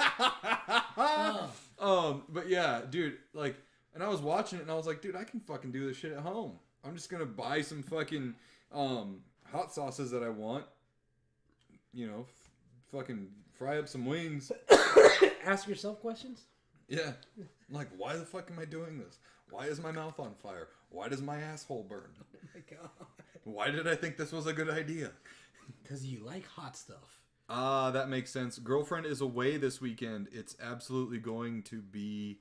But yeah, dude, like, and I was watching it and I was like, dude, I can fucking do this shit at home. I'm just gonna buy some fucking hot sauces that I want. You know, fucking fry up some wings. Ask yourself questions? Yeah. Like, why the fuck am I doing this? Why is my mouth on fire? Why does my asshole burn? Oh my god. Why did I think this was a good idea? Because you like hot stuff. That makes sense. Girlfriend is away this weekend. It's absolutely going to be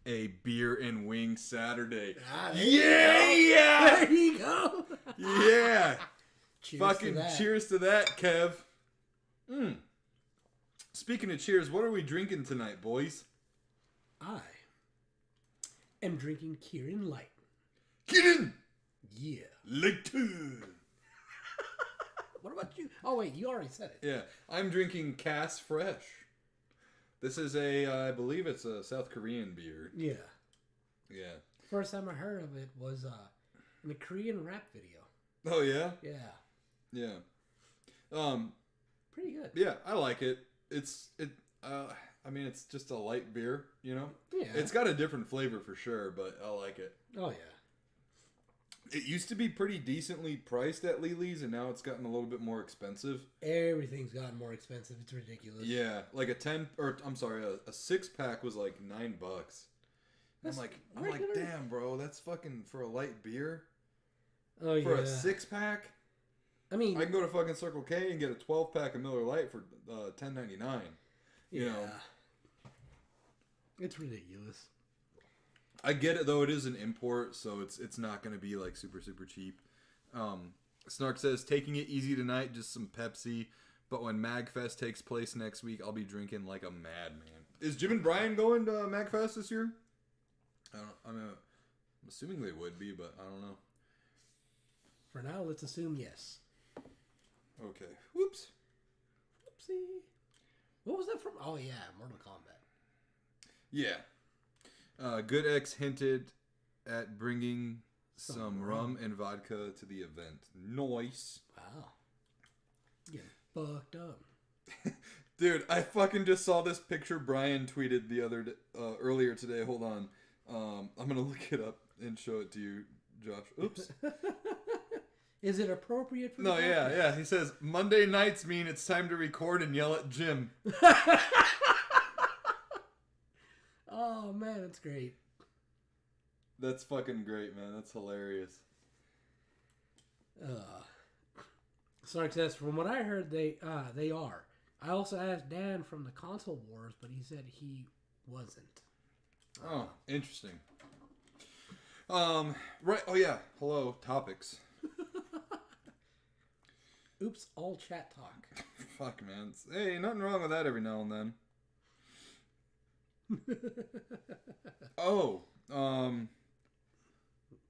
a beer and wing Saturday. There you go. Yeah. Cheers fucking to that. Cheers to that, Kev. Speaking of cheers, what are we drinking tonight, boys? I am drinking Kirin Light. Kirin! Yeah. Light. What about you? Oh, wait, you already said it. Yeah, I'm drinking Cass Fresh. This is I believe it's a South Korean beer. Yeah. Yeah. First time I heard of it was in a Korean rap video. Oh, yeah? Yeah. Yeah. Pretty good. Yeah, I like it. I mean, it's just a light beer, you know? Yeah. It's got a different flavor for sure, but I like it. Oh, yeah. It used to be pretty decently priced at Lily's, and now it's gotten a little bit more expensive. Everything's gotten more expensive. It's ridiculous. Yeah, like a 6-pack was like $9. I'm like, damn, bro, that's fucking for a light beer. Oh, for yeah. a 6-pack. I mean, I can go to fucking Circle K and get a 12-pack of Miller Lite for $10.99. You know, it's ridiculous. I get it though. It is an import, so it's not going to be like super cheap. Snark says taking it easy tonight, just some Pepsi. But when MagFest takes place next week, I'll be drinking like a madman. Is Jim and Brian going to MagFest this year? I don't. I'm assuming they would be, but I don't know. For now, let's assume yes. Okay. Whoops. Whoopsie. What was that from? Oh, yeah, Mortal Kombat. Yeah. Good X hinted at bringing some rum and vodka to the event. Nice. Wow. Getting fucked up. Dude, I fucking just saw this picture Brian tweeted earlier today. Hold on. I'm going to look it up and show it to you, Josh. Oops. Is it appropriate for the No, podcast? yeah. He says, Monday nights mean it's time to record and yell at Jim. Oh, man, that's great. That's fucking great, man. That's hilarious. Snark says, from what I heard, they are. I also asked Dan from the Console Wars, but he said he wasn't. Oh, interesting. Right. Oh, yeah. Hello. Topics. Oops, all chat talk. Fuck, man. Hey, nothing wrong with that every now and then.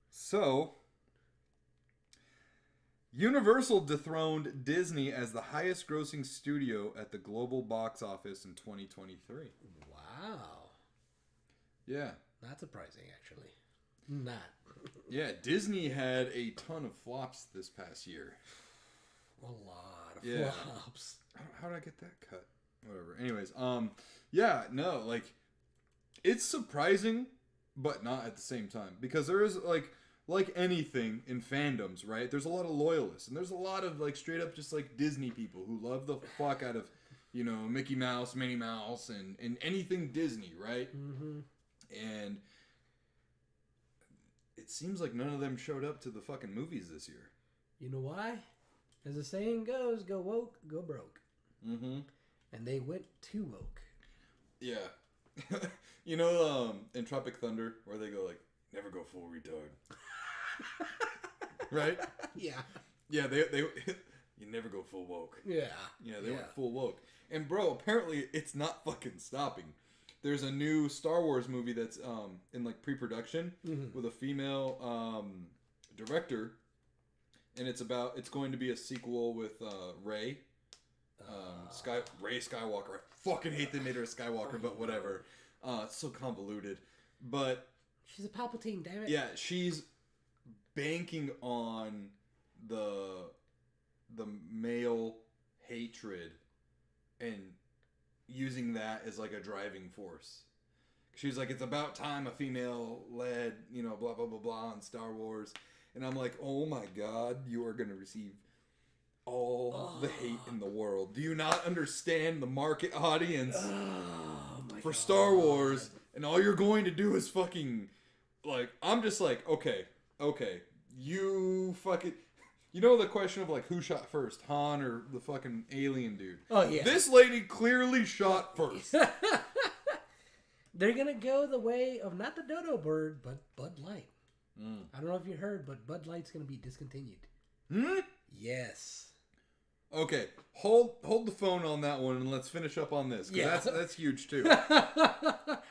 So, Universal dethroned Disney as the highest grossing studio at the global box office in 2023. Wow. Yeah. Not surprising, actually. Not. Yeah, Disney had a ton of flops this past year. A lot of flops. How did I get that cut? Whatever. Anyways, yeah, no, like, it's surprising, but not at the same time. Because there is, like anything in fandoms, right? There's a lot of loyalists. And there's a lot of, like, straight up just, like, Disney people who love the fuck out of, you know, Mickey Mouse, Minnie Mouse, and anything Disney, right? Mm-hmm. And it seems like none of them showed up to the fucking movies this year. You know why? As the saying goes, go woke, go broke. Mm-hmm. And they went too woke. Yeah. You know, in Tropic Thunder, where they go like, never go full retard. Right? Yeah. Yeah, they you never go full woke. Yeah. Yeah, they went full woke. And bro, apparently it's not fucking stopping. There's a new Star Wars movie that's in like pre-production with a female director, and it's going to be a sequel with Rey. Rey Skywalker. I fucking hate they made her a Skywalker, but whatever. It's so convoluted. But she's a Palpatine, damn it. Yeah, she's banking on the male hatred and using that as like a driving force. She's like, it's about time a female led, you know, blah blah blah blah on Star Wars. And I'm like, oh my god, you are gonna receive all the hate in the world. Do you not understand the market audience for Star Wars? And all you're going to do is fucking, like, I'm just like, okay, you fucking, you know the question of like who shot first, Han or the fucking alien dude? Oh yeah. This lady clearly shot first. They're gonna go the way of not the dodo bird, but Bud Light. I don't know if you heard, but Bud Light's gonna be discontinued. Yes. Okay, hold the phone on that one and let's finish up on this. Yeah, that's huge too.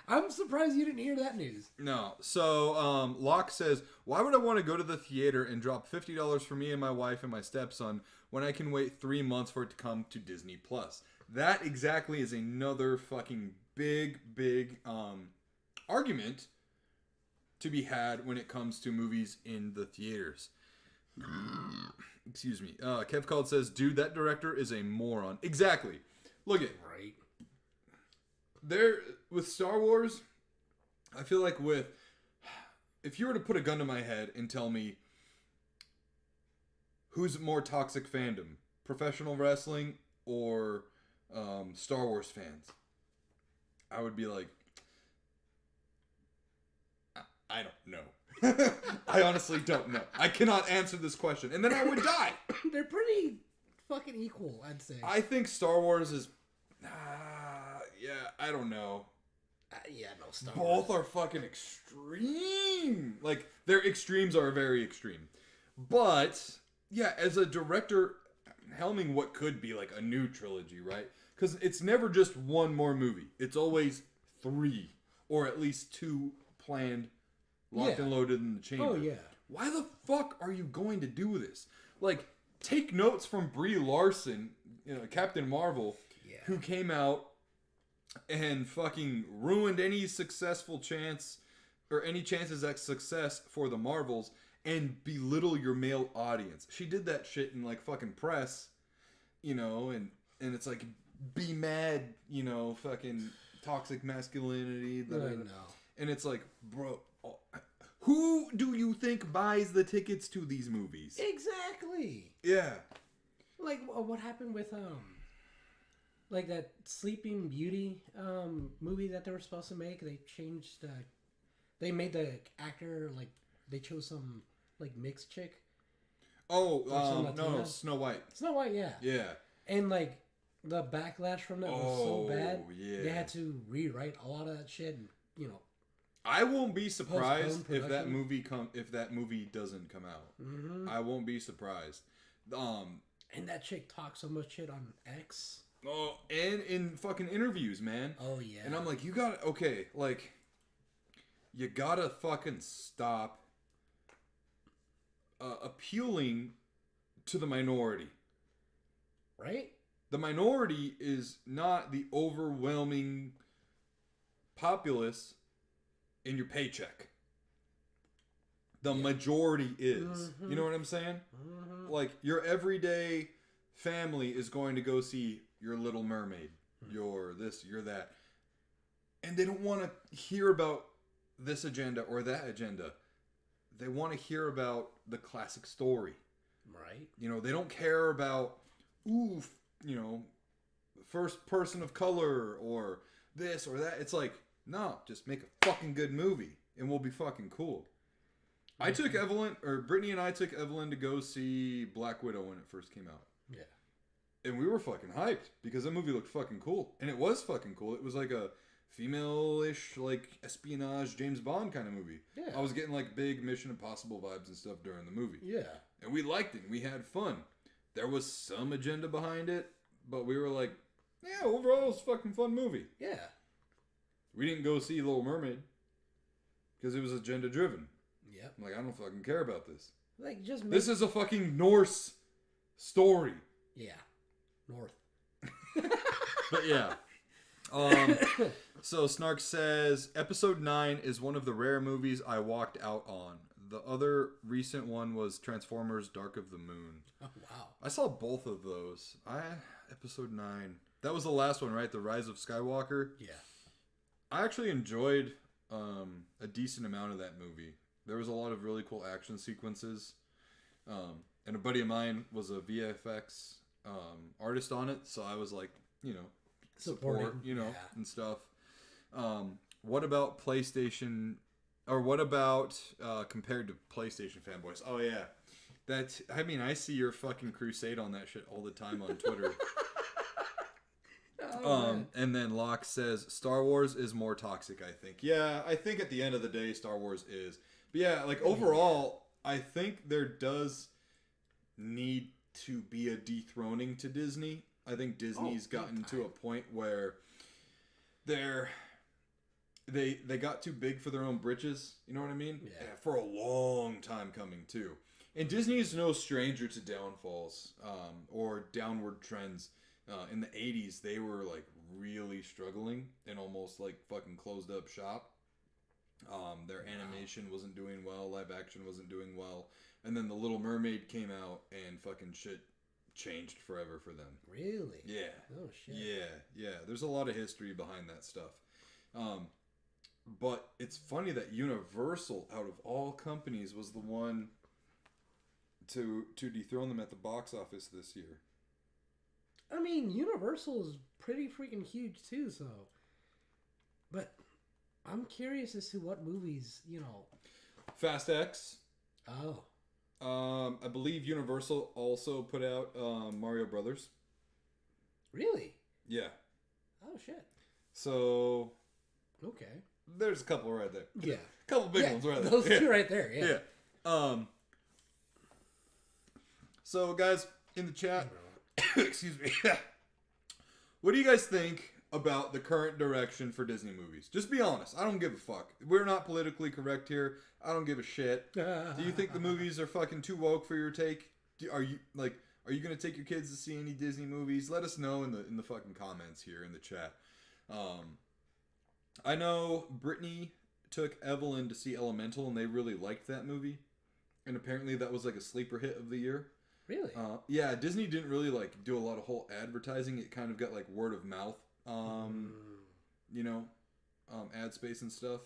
I'm surprised you didn't hear that news. No. So, Locke says, why would I want to go to the theater and drop $50 for me and my wife and my stepson when I can wait 3 months for it to come to Disney Plus? That exactly is another fucking big argument to be had when it comes to movies in the theaters. Excuse me. Kev Called says, dude, that director is a moron. Exactly. Look at right. There with Star Wars, I feel like if you were to put a gun to my head and tell me who's more toxic fandom, professional wrestling or Star Wars fans, I would be like, I don't know. I honestly don't know. I cannot answer this question, and then I would die. They're pretty fucking equal, I'd say. I think Star Wars is... I don't know. No, Star Both Wars. are fucking extreme. Like, their extremes are very extreme. But, yeah, as a director, helming what could be like a new trilogy, right? Because it's never just one more movie. It's always 3, or at least 2 planned, locked and loaded in the chamber. Oh, yeah. Why the fuck are you going to do this? Like, take notes from Brie Larson, Captain Marvel, who came out and fucking ruined any successful chance or any chances at success for the Marvels and belittle your male audience. She did that shit in like fucking press, and it's like, be mad, fucking toxic masculinity. I know. And it's like, bro, who do you think buys the tickets to these movies? Exactly. Yeah. Like, what happened with like that Sleeping Beauty movie that they were supposed to make? They changed. They made the actor like they chose some like mixed chick. Oh, no, Snow White. Snow White, yeah. Yeah. And like the backlash from that was so bad. Yeah. They had to rewrite a lot of that shit. And, I won't be surprised if that Post-production. if that movie doesn't come out. Mm-hmm. I won't be surprised. And that chick talked so much shit on X. Oh, and in fucking interviews, man. Oh yeah. And I'm like, you gotta fucking stop appealing to the minority. Right? The minority is not the overwhelming populace in your paycheck. The majority is. Mm-hmm. You know what I'm saying? Mm-hmm. Like, your everyday family is going to go see your Little Mermaid, your this, your that. And they don't want to hear about this agenda or that agenda. They want to hear about the classic story. Right. They don't care about, first person of color or this or that. It's like, no, just make a fucking good movie and we'll be fucking cool. I took Brittany and I took Evelyn to go see Black Widow when it first came out. Yeah. And we were fucking hyped because that movie looked fucking cool. And it was fucking cool. It was like a female-ish, like, espionage James Bond kind of movie. Yeah. I was getting like big Mission Impossible vibes and stuff during the movie. Yeah. And we liked it. We had fun. There was some agenda behind it, but we were like, yeah, overall it was a fucking fun movie. Yeah. We didn't go see Little Mermaid because it was agenda driven. Yep. I'm like, I don't fucking care about this. Like, just make... This is a fucking Norse story. Yeah. North. But yeah. So Snark says, Episode 9 is one of the rare movies I walked out on. The other recent one was Transformers Dark of the Moon. Oh, wow. I saw both of those. Episode 9. That was the last one, right? The Rise of Skywalker. Yeah. I actually enjoyed a decent amount of that movie. There was a lot of really cool action sequences. And a buddy of mine was a VFX artist on it. So I was like, support, and stuff. What about PlayStation, or what about compared to PlayStation fanboys? Oh yeah, I see your fucking crusade on that shit all the time on Twitter. And then Locke says Star Wars is more toxic, I think. Yeah, I think at the end of the day Star Wars is. But yeah, like overall, I think there does need to be a dethroning to Disney. I think Disney's gotten to a point where they got too big for their own britches. You know what I mean? Yeah. For a long time coming too. And Disney is no stranger to downfalls or downward trends. In the 80s, they were like really struggling and almost like fucking closed up shop. Their animation wasn't doing well, live action wasn't doing well, and then The Little Mermaid came out and fucking shit changed forever for them. Really? Yeah. Oh shit. Yeah. There's a lot of history behind that stuff. But it's funny that Universal, out of all companies, was the one to dethrone them at the box office this year. I mean, Universal is pretty freaking huge too, so. But I'm curious as to what movies, Fast X. Oh. I believe Universal also put out Mario Brothers. Really? Yeah. Oh, shit. So... Okay. There's a couple right there. Yeah. A couple big ones right there. Those two right there, yeah. Yeah. So, guys, in the chat... excuse me. What do you guys think about the current direction for Disney movies? Just be honest. I don't give a fuck. We're not politically correct here. I don't give a shit. Do you think the movies are fucking too woke for your take? Are you gonna take your kids to see any Disney movies? Let us know in the fucking comments here in the chat. I know Brittany took Evelyn to see Elemental, and they really liked that movie. And apparently that was like a sleeper hit of the year. Really? Yeah, Disney didn't really like do a lot of whole advertising. It kind of got like word of mouth, ad space and stuff.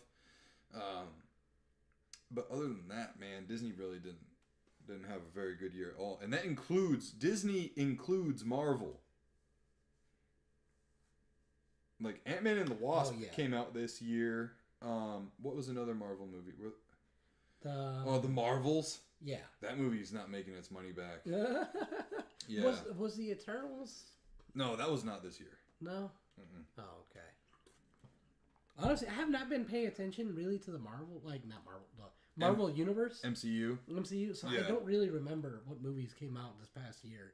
But other than that, man, Disney really didn't have a very good year at all. And that includes Marvel. Like Ant-Man and the Wasp came out this year. What was another Marvel movie? The Marvels. Yeah. That movie's not making its money back. Yeah. Was the Eternals? No, that was not this year. No? Mm-mm. Oh, okay. Honestly, I have not been paying attention really to the Marvel Universe. MCU, so I don't really remember what movies came out this past year.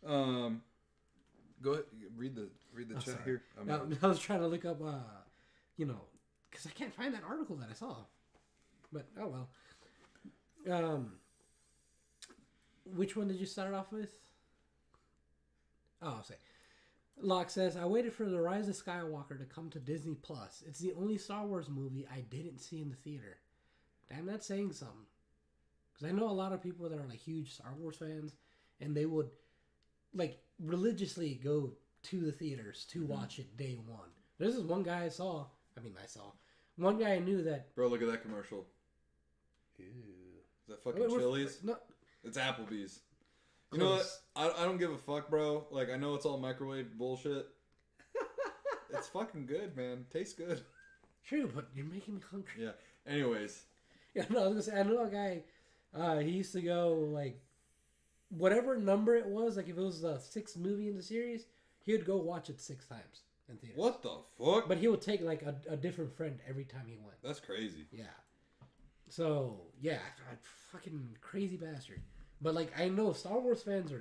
Go ahead, read the chat sorry. here. I was trying to look up, because I can't find that article that I saw. But, oh well. Which one did you start off with? Oh, I'll say. Locke says, I waited for The Rise of Skywalker to come to Disney Plus. It's the only Star Wars movie I didn't see in the theater. Damn, that's saying something. Because I know a lot of people that are like huge Star Wars fans, and they would like religiously go to the theaters to watch it day one. This is one guy I saw. One guy I knew that... Bro, look at that commercial. Ew. Is that fucking Chili's? No. It's Applebee's. You know what? I don't give a fuck, bro. Like, I know it's all microwave bullshit. It's fucking good, man. Tastes good. True, but you're making me hungry. Yeah. Anyways. Yeah, no, I was gonna say, I know a guy, he used to go, like, whatever number it was, like, if it was the 6th movie in the series, he would go watch it 6 times in theaters. What the fuck? But he would take, like, a different friend every time he went. That's crazy. Yeah. So, yeah, fucking crazy bastard. But, like, I know Star Wars fans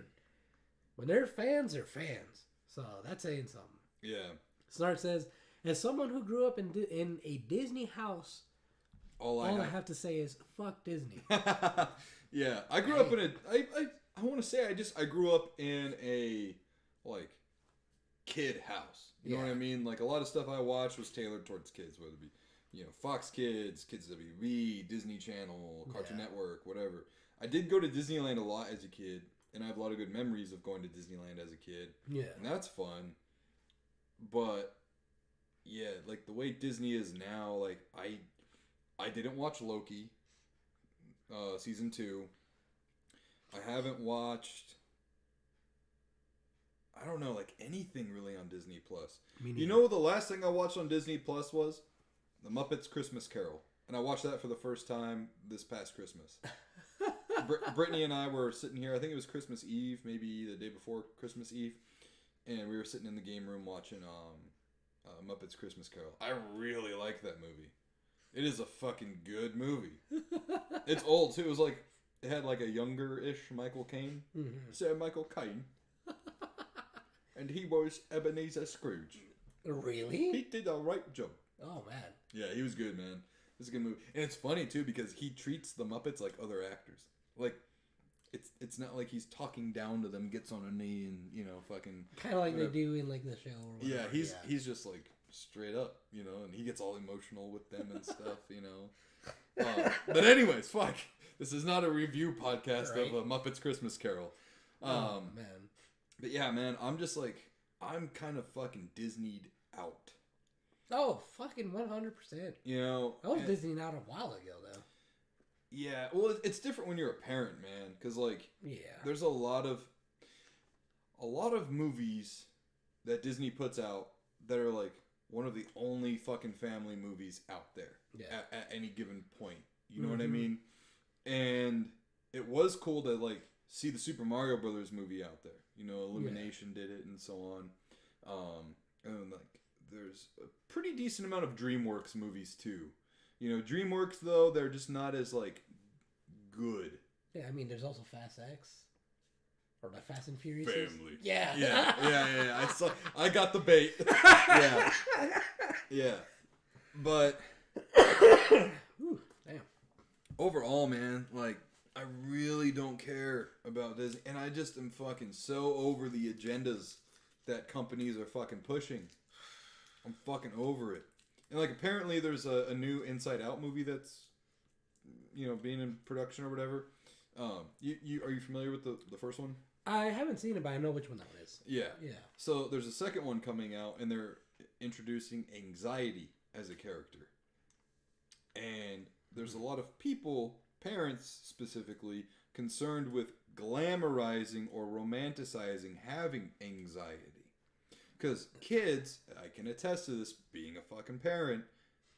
when they're fans, they're fans. So, that's saying something. Yeah. Snart says, as someone who grew up in a Disney house, all I have to say is, fuck Disney. Yeah. I grew up in I want to say I grew up in a, like, kid house. You know what I mean? Like, a lot of stuff I watched was tailored towards kids, whether it be, Fox Kids, Kids WB, Disney Channel, Cartoon Network, whatever. I did go to Disneyland a lot as a kid, and I have a lot of good memories of going to Disneyland as a kid. Yeah. And that's fun. But, yeah, like, the way Disney is now, like, I didn't watch Loki, season 2. I haven't watched, I don't know, like, anything really on Disney Plus. You know the last thing I watched on Disney Plus was? The Muppets Christmas Carol. And I watched that for the first time this past Christmas. Brittany and I were sitting here, I think it was Christmas Eve, maybe the day before Christmas Eve. And we were sitting in the game room watching Muppets Christmas Carol. I really like that movie. It is a fucking good movie. It's old, too. It was like, it had like a younger-ish Michael Caine. Mm-hmm. Sir Michael Caine. And he was Ebenezer Scrooge. Really? He did a right job. Oh, man. Yeah, he was good, man. It's a good movie. And it's funny, too, because he treats the Muppets like other actors. Like, it's not like he's talking down to them, gets on a knee and, fucking... Kind of like whatever they do in, like, the show or whatever. Yeah, he's just, like, straight up, and he gets all emotional with them and stuff, But anyways, fuck. This is not a review podcast of a Muppets Christmas Carol. Man. But yeah, man, I'm just like, I'm kind of fucking Disneyed out. Oh, fucking 100%. I was Disneyed out a while ago, though. Yeah, well, it's different when you're a parent, man, because, like, there's a lot of movies that Disney puts out that are, like, one of the only fucking family movies out there at any given point. You know what I mean? And it was cool to like see the Super Mario Brothers movie out there. You know, Illumination did it and so on. And like there's a pretty decent amount of DreamWorks movies too. You know, DreamWorks though, they're just not as like good. Yeah, I mean, there's also Fast X. Or the Fast and Furious. Family. Yeah. Yeah. I got the bait. Yeah. Yeah. But Ooh, damn. Overall, man, like, I really don't care about Disney. And I just am fucking so over the agendas that companies are fucking pushing. I'm fucking over it. And, like, apparently there's a new Inside Out movie that's, you know, being in production or whatever. Are you familiar with the first one? I haven't seen it, but I know which one that one is. Yeah. Yeah. So there's a second one coming out, and they're introducing anxiety as a character. And there's a lot of people, parents specifically, concerned with glamorizing or romanticizing having anxiety. Because kids, I can attest to this being a fucking parent,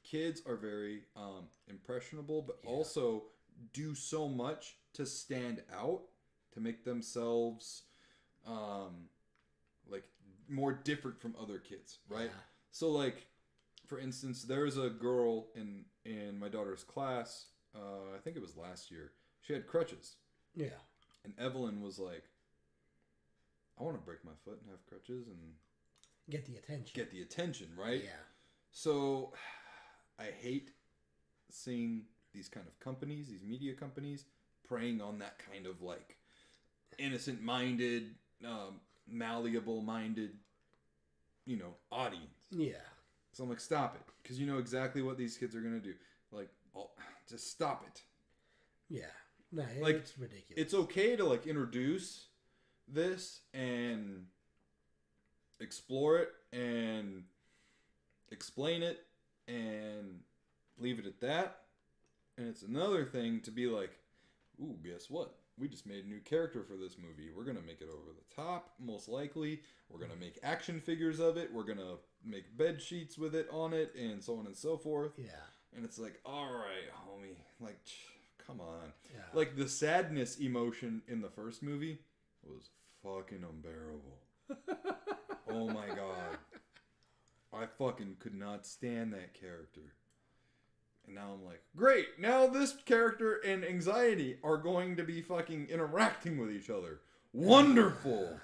kids are very impressionable, but also do so much to stand out, to make themselves like more different from other kids, right? Yeah. So like, for instance, there's a girl in my daughter's class, I think it was last year, she had crutches. Yeah. And Evelyn was like, I want to break my foot and have crutches and Get the attention, right? Yeah. So I hate seeing these kind of companies, these media companies, preying on that kind of like innocent-minded, malleable-minded, you know, audience. Yeah. So I'm like, stop it. Because you know exactly what these kids are going to do. Like, just stop it. Yeah. No, like, it's ridiculous. It's okay to, like, introduce this and explore it and explain it and leave it at that. And it's another thing to be like, ooh, guess what? We just made a new character for this movie. We're going to make it over the top, most likely. We're going to make action figures of it. We're going to make bed sheets with it on it, and so on and so forth. Yeah. And it's like, all right, homie. Like, come on. Yeah. Like, the sadness emotion in the first movie was fucking unbearable. Oh, my God. I fucking could not stand that character. And now I'm like, great, now this character and anxiety are going to be fucking interacting with each other. Wonderful!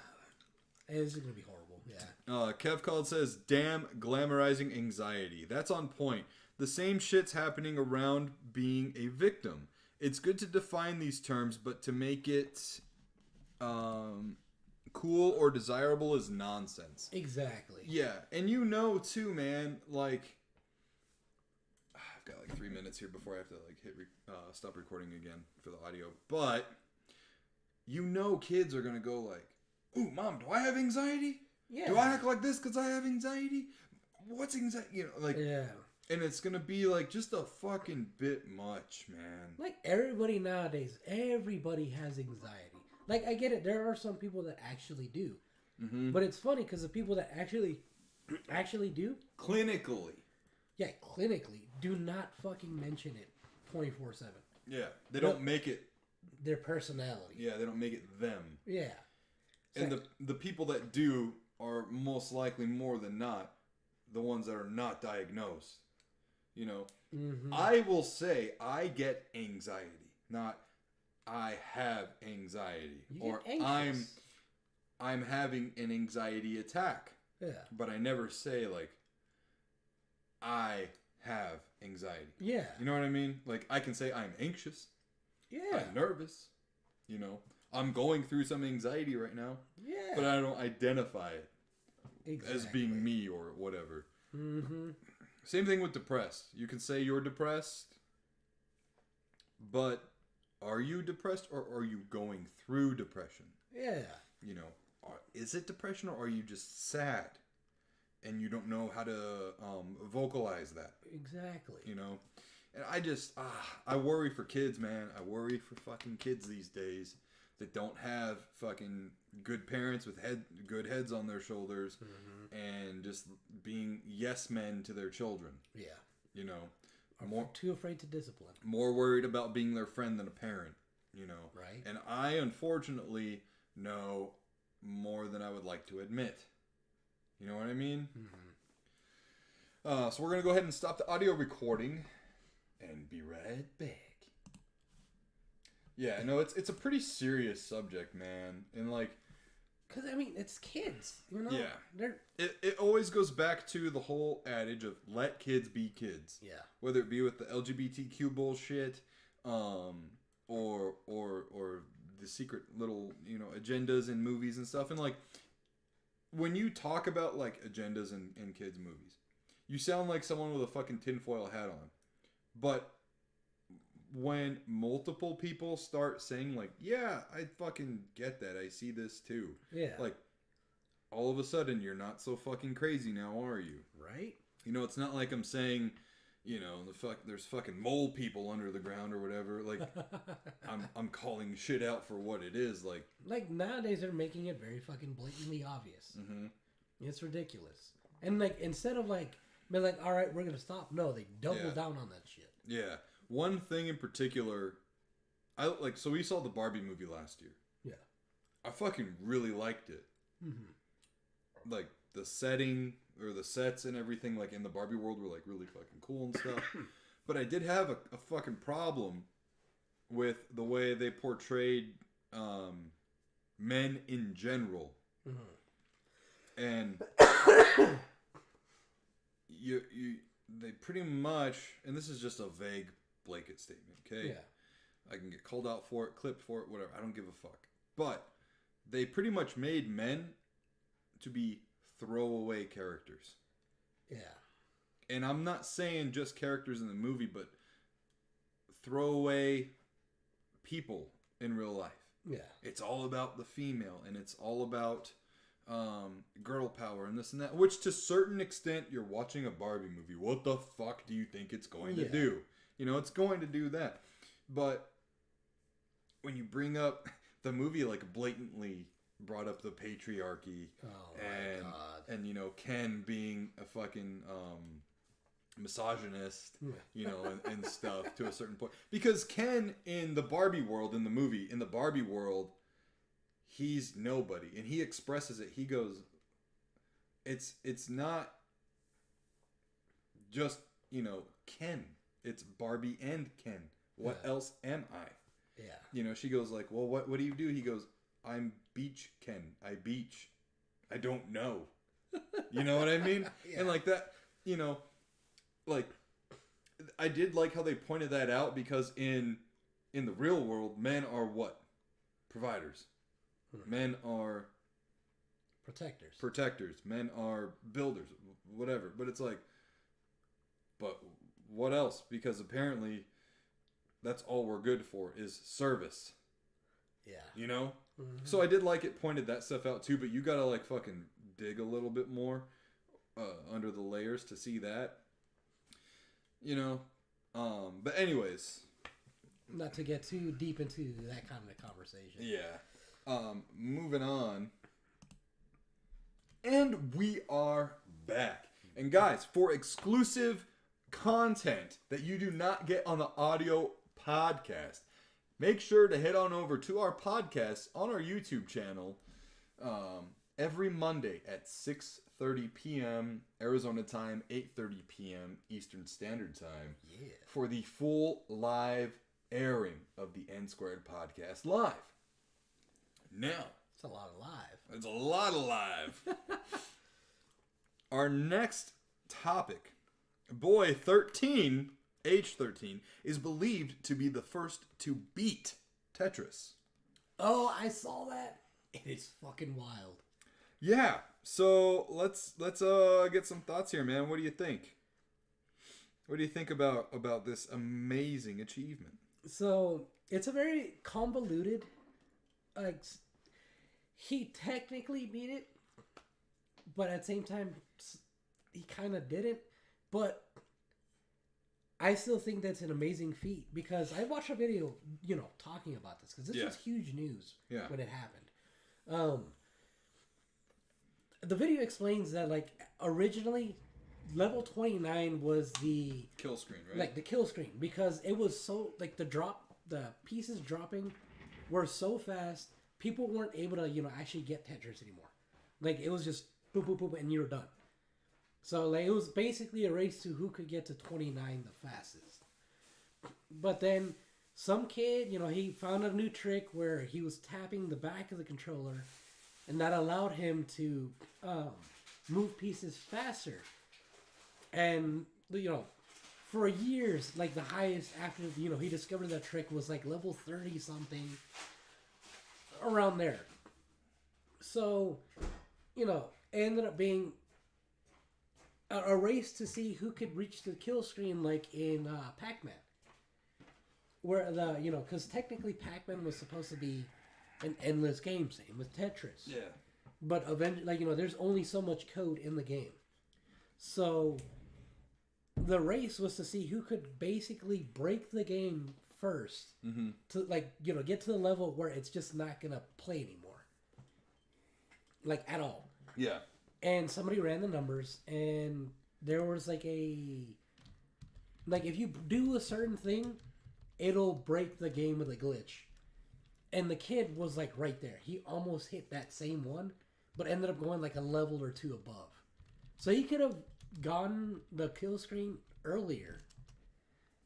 It's going to be horrible, yeah. Kev Called says, damn, glamorizing anxiety. That's on point. The same shit's happening around being a victim. It's good to define these terms, but to make it cool or desirable is nonsense. Exactly. Yeah, and you know too, man, like, got like 3 minutes here before I have to like hit stop recording again for the audio. But you know, kids are gonna go like, "Ooh, mom, do I have anxiety? Yeah. Do I act like this because I have anxiety? What's anxiety? You know, like, yeah." And it's gonna be like just a fucking bit much, man. Like everybody nowadays, everybody has anxiety. Like I get it, there are some people that actually do, but it's funny because the people that actually do clinically. Yeah, clinically, do not fucking mention it 24/7. Yeah, they don't make it their personality. Yeah, they don't make it them. Yeah. And the people that do are most likely, more than not, the ones that are not diagnosed. You know, I will say I get anxiety, not I have anxiety, or I'm having an anxiety attack. Yeah. But I never say like I have anxiety. Yeah. You know what I mean? Like, I can say I'm anxious. Yeah. I'm nervous. You know? I'm going through some anxiety right now. Yeah. But I don't identify it as being me or whatever. Same thing with depressed. You can say you're depressed, but are you depressed or are you going through depression? Yeah. You know, is it depression or are you just sad? And you don't know how to vocalize that. Exactly. You know? And I just, I worry for kids, man. I worry for fucking kids these days that don't have fucking good parents with good heads on their shoulders and just being yes men to their children. Yeah. You know? too afraid to discipline. More worried about being their friend than a parent, you know. Right. And I, unfortunately, know more than I would like to admit. You know what I mean? So we're going to go ahead and stop the audio recording and be right back. Yeah, no, it's a pretty serious subject, man. And like... Because, I mean, it's kids, you know? Yeah. It always goes back to the whole adage of let kids be kids. Yeah. Whether it be with the LGBTQ bullshit, or the secret little, you know, agendas in movies and stuff. And like, when you talk about like agendas in kids' movies, you sound like someone with a fucking tinfoil hat on. But when multiple people start saying like, yeah, I fucking get that, I see this too. Yeah. Like, all of a sudden, you're not so fucking crazy now, are you? Right? You know, it's not like I'm saying, you know, there's fucking mole people under the ground or whatever. Like, I'm calling shit out for what it is. Like nowadays they're making it very fucking blatantly obvious. Mm-hmm. It's ridiculous. And like, instead of like, being like, all right, we're gonna stop. No, they double down on that shit. Yeah. One thing in particular, so we saw the Barbie movie last year. Yeah. I fucking really liked it. Mm-hmm. Like, the setting, or the sets and everything, like, in the Barbie world were, like, really fucking cool and stuff. But I did have a fucking problem with the way they portrayed men in general. Mm-hmm. And they pretty much, and this is just a vague blanket statement, okay? Yeah. I can get called out for it, clipped for it, whatever. I don't give a fuck. But they pretty much made men to be throwaway characters. Yeah. And I'm not saying just characters in the movie, but throwaway people in real life. Yeah. It's all about the female, and it's all about girl power and this and that, which to a certain extent, you're watching a Barbie movie. What the fuck do you think it's going to do? You know, it's going to do that. But when you bring up the movie, like, blatantly brought up the patriarchy and you know, Ken being a fucking misogynist, you know, and stuff to a certain point. Because Ken in the Barbie world, in the Barbie world, he's nobody, and he expresses it. He goes, it's not just, you know, Ken. It's Barbie and Ken. What else am I? Yeah. You know, she goes like, well, what do you do? He goes, I'm Beach Ken. I beach. I don't know. You know what I mean? Yeah. And like that, you know, like, I did like how they pointed that out, because in the real world, men are what? Providers. Men are protectors. Men are builders, whatever. But it's like, but what else? Because apparently that's all we're good for is service. Yeah. You know? Mm-hmm. So I did like it pointed that stuff out too, but you gotta like fucking dig a little bit more under the layers to see that. You know? But anyways. Not to get too deep into that kind of conversation. Yeah. Moving on. And we are back. And guys, for exclusive content that you do not get on the audio podcast, make sure to head on over to our podcast on our YouTube channel every Monday at 6:30 p.m. Arizona time, 8:30 p.m. Eastern Standard Time for the full live airing of the NSquared Podcast live. Now, it's a lot of live. It's a lot of live. Our next topic, boy 13, age 13, is believed to be the first to beat Tetris. Oh, I saw that. It is fucking wild. Yeah. So let's get some thoughts here, man. What do you think? What do you think about this amazing achievement? So it's a very convoluted. Like, he technically beat it, but at the same time, he kind of didn't. But I still think that's an amazing feat, because I watched a video, you know, talking about this, because this was huge news when it happened. The video explains that, like, originally level 29 was the kill screen, right? like the kill screen, because it was so like the pieces dropping were so fast, people weren't able to actually get Tetris anymore. Like it was just boop boop boop and you were done. So like it was basically a race to who could get to 29 the fastest. But then some kid, he found a new trick where he was tapping the back of the controller, and that allowed him to move pieces faster. And for years, like the highest after he discovered that trick was like level 30 something, around there. So it ended up being a race to see who could reach the kill screen, like in Pac-Man, where because technically Pac-Man was supposed to be an endless game, same with Tetris. Yeah. But eventually, there's only so much code in the game, so the race was to see who could basically break the game first to get to the level where it's just not gonna play anymore, like at all. Yeah. And somebody ran the numbers, and there was like if you do a certain thing, it'll break the game with a glitch. And the kid was like right there. He almost hit that same one, but ended up going like a level or two above. So he could have gotten the kill screen earlier,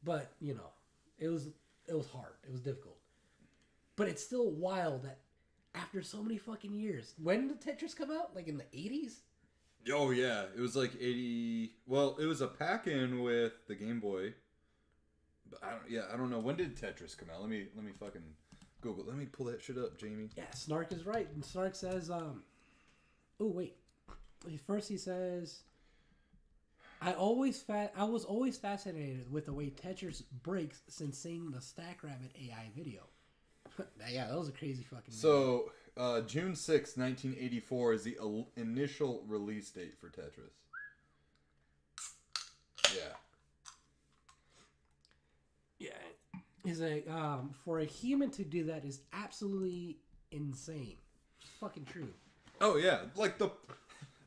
but it was hard. It was difficult. But it's still wild that after so many fucking years, when did Tetris come out? Like in the 80s? Oh yeah, it was like 80. Well, it was a pack-in with the Game Boy. But I don't know, when did Tetris come out? Let me fucking Google. Let me pull that shit up, Jamie. Yeah, Snark is right. And Snark says, oh wait. First he says, I was always fascinated with the way Tetris breaks since seeing the Stack Rabbit AI video. Yeah, that was a crazy fucking video. So, June 6, 1984 is the initial release date for Tetris. Yeah. Yeah. Is like, for a human to do that is absolutely insane. It's fucking true. Oh, yeah. Like,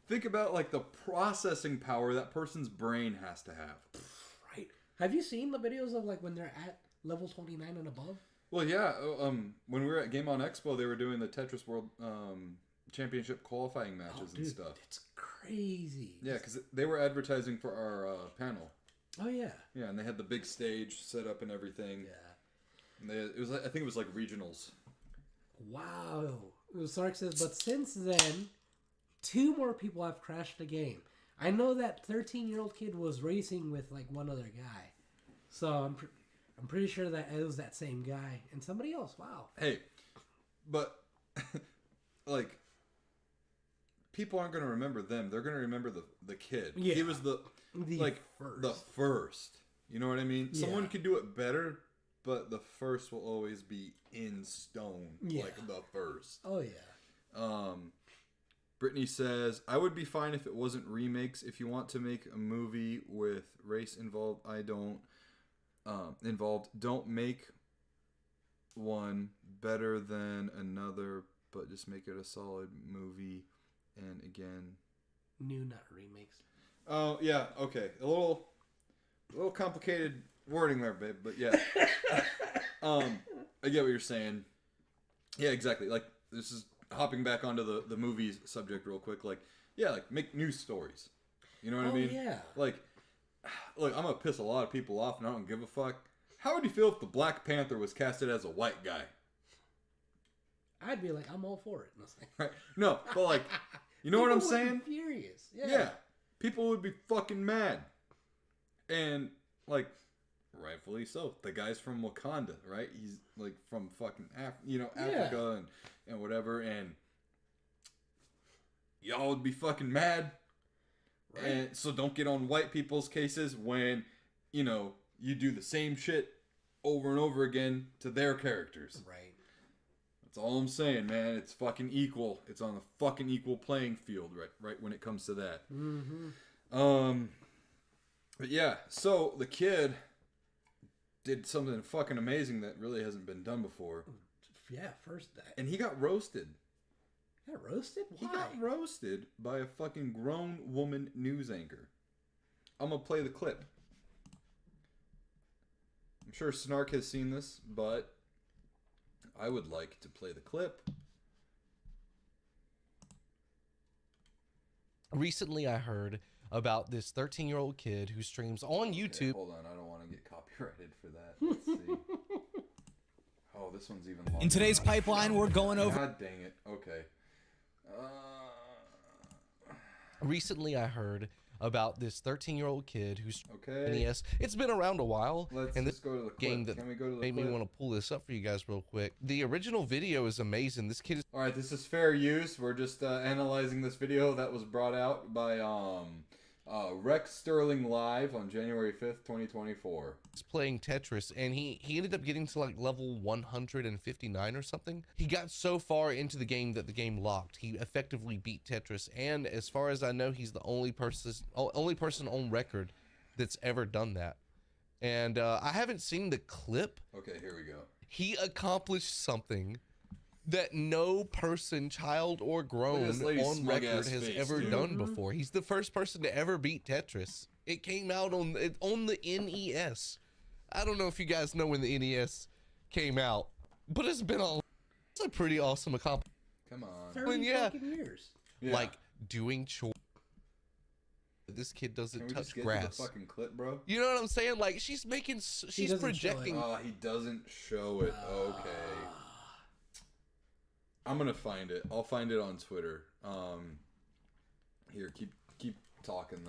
think about, like, the processing power that person's brain has to have. Right. Have you seen the videos of, like, when they're at level 29 and above? Well, yeah. When we were at Game On Expo, they were doing the Tetris World Championship qualifying matches and stuff. It's crazy. Yeah, because they were advertising for our panel. Oh, yeah. Yeah, and they had the big stage set up and everything. Yeah. And I think it was like regionals. Wow. Sark says, but since then, 2 more people have crashed the game. I know that 13-year-old kid was racing with like one other guy. So I'm pretty sure that it was that same guy and somebody else. Wow. Hey, but like people aren't going to remember them. They're going to remember the kid. Yeah. He was the first. You know what I mean? Yeah. Someone could do it better, but the first will always be in stone. Yeah. Like the first. Oh yeah. Brittany says, I would be fine if it wasn't remakes. If you want to make a movie with race involved, don't make one better than another, but just make it a solid movie. And again, new, not remakes. Oh yeah, okay, a little complicated wording there, babe, but yeah. I get what you're saying. Yeah, exactly. Like, this is hopping back onto the movies subject real quick. Like, yeah, like make news stories. You know what I mean? Yeah. Like, look, I'm gonna piss a lot of people off, and I don't give a fuck. How would you feel if the Black Panther was casted as a white guy? I'd be like, I'm all for it. Right? No, but like, you know what I'm saying? Be furious. Yeah. People would be fucking mad. And like, rightfully so. The guy's from Wakanda, right? He's like from fucking Africa and whatever. And y'all would be fucking mad. Right. And so don't get on white people's cases when, you do the same shit over and over again to their characters. Right. That's all I'm saying, man. It's fucking equal. It's on the fucking equal playing field, right when it comes to that. Mm-hmm. But yeah, so the kid did something fucking amazing that really hasn't been done before. Yeah, first that. And he got roasted. Got roasted? Why? He got roasted by a fucking grown woman news anchor. I'm gonna play the clip. I'm sure Snark has seen this, but I would like to play the clip. Recently, I heard about this 13-year-old kid who streams on YouTube. Hold on, I don't want to get copyrighted for that. Let's see. Oh, this one's even longer. In today's pipeline, we're going over... God dang it. Okay. Recently, I heard about this 13-year-old kid who's Okay. NES. It's been around a while. Let's and just go to the clip. game that Can we go to the made clip? me want to pull this up for you guys real quick. The original video is amazing. This kid is All right, this is fair use. We're just analyzing this video that was brought out by Rex Sterling Live on January 5th, 2024. playing Tetris, and he ended up getting to like level 159 or something. He got so far into the game that the game locked. He effectively beat Tetris, and as far as I know, he's the only person on record that's ever done that. And I haven't seen the clip. Okay, here we go. He accomplished something that no person, child or grown, this lady's on smug-ass record has face, ever dude. done before. He's the first person to ever beat Tetris. It came out on the NES. I don't know if you guys know when the NES came out, but it's a pretty awesome accomplishment. Come on. 30 yeah. fucking years. Yeah. Like doing chores. This kid Can doesn't we touch just get grass. to the fucking clip, bro? You know what I'm saying? Like she's doesn't projecting. show Oh, he doesn't show it. Okay. I'm gonna find it. I'll find it on Twitter. Here, keep talking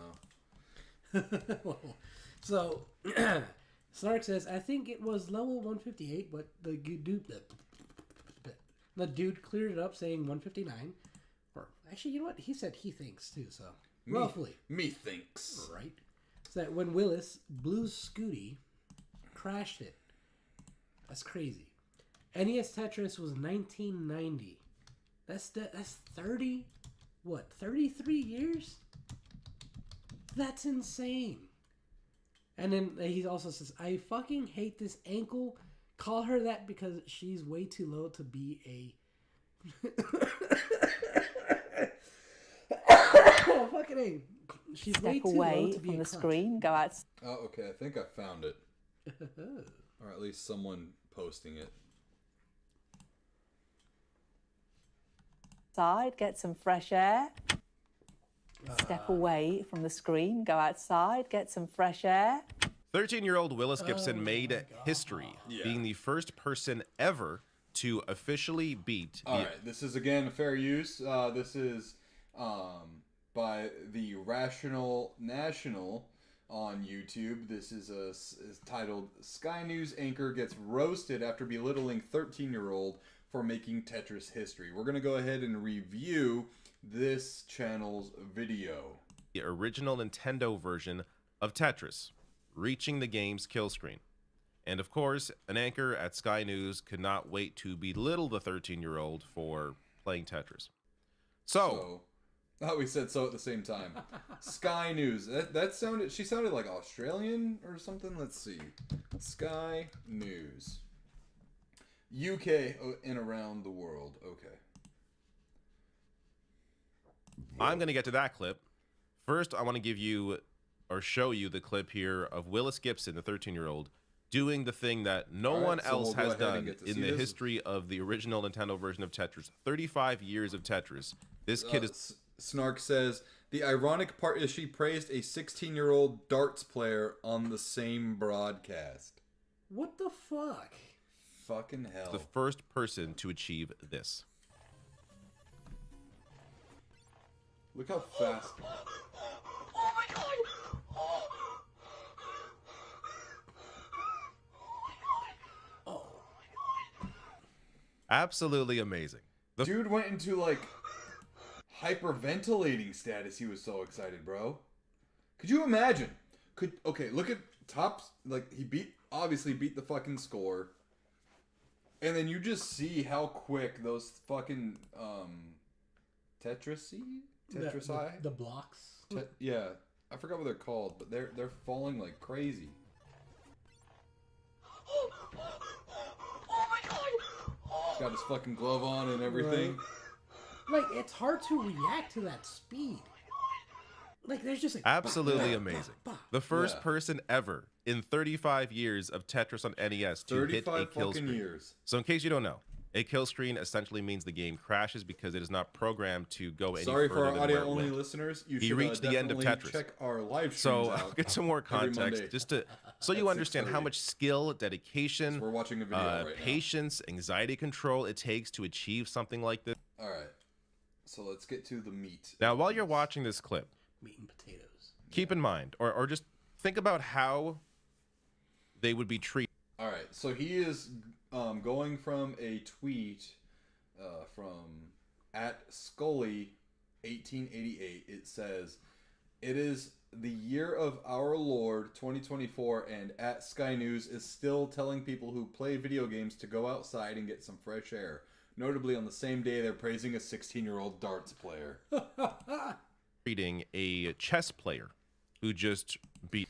though. So, Snark says, I think it was level 158, but the dude cleared it up saying 159. Or actually, you know what? He said he thinks too. So roughly, Methinks. right? So that when Willis Blues Scooty crashed it, that's crazy. NES Tetris was 1990. That's 33 years? That's insane. And then he also says, I fucking hate this ankle. Call her that because she's way too low to be a... Oh, fucking A. She's way Step too low away to be from a the crunch. screen, go outside. Oh, okay. I think I found it, or at least someone posting it. Get some fresh air. Step away from the screen, go outside, get some fresh air. 13-year-old Willis Gibson made history, Yeah. being the first person ever to officially beat All right, this is again fair use. This is by the Rational National on YouTube. This is titled "Sky News Anchor Gets Roasted After Belittling 13-Year-Old for Making Tetris History." We're gonna go ahead and review this channel's video. the original Nintendo version of Tetris, reaching the game's kill screen. And of course, an anchor at Sky News could not wait to belittle the 13-year-old for playing Tetris. So, Oh, we said so at the same time. Sky News. That sounded. She sounded like Australian or something. Let's see. Sky News. UK and around the world. Okay. I'm going to get to that clip. First, I want to give you or show you the clip here of Willis Gibson, the 13-year-old, doing the thing that no All right, one so else we'll go has ahead and done get to in see the this. history of the original Nintendo version of Tetris. 35 years of Tetris. This kid is... Snark says the ironic part is she praised a 16-year-old darts player on the same broadcast. What the fuck? Fucking hell. the first person to achieve this. Look how fast. Oh my god! Absolutely amazing. The Dude went into like hyperventilating status. He was so excited, bro. Could you imagine? Okay, look at tops. Like he obviously beat the fucking score, and then you just see how quick those fucking Tetris The blocks. yeah, I forgot what they're called, but they're falling like crazy. Oh my god! He's got his fucking glove on and everything. Like, it's hard to react to that speed. Like there's just like Absolutely amazing. The first Yeah. person ever in 35 years of Tetris on NES to hit a 35 kill fucking screen. years. So in case you don't know, a kill screen essentially means the game crashes because it is not programmed to go any Sorry further for our than where it audio-only went. listeners. You He should reached the end of definitely Tetris. check our live streams So I'll out. get some more every context Monday just to so you at understand how 6:30. much skill, dedication, We're watching a video right now. patience, anxiety control it takes to achieve something like this. All right. So let's get to the meat. Now, while you're watching this clip, meat and potatoes. keep in mind, or just think about how they would be treated. All right. So he is going from a tweet from @Scully1888. It says, "It is the year of our Lord 2024, and @Sky News is still telling people who play video games to go outside and get some fresh air. Notably, on the same day, they're praising a 16-year-old darts player." Treating a chess player who just beat.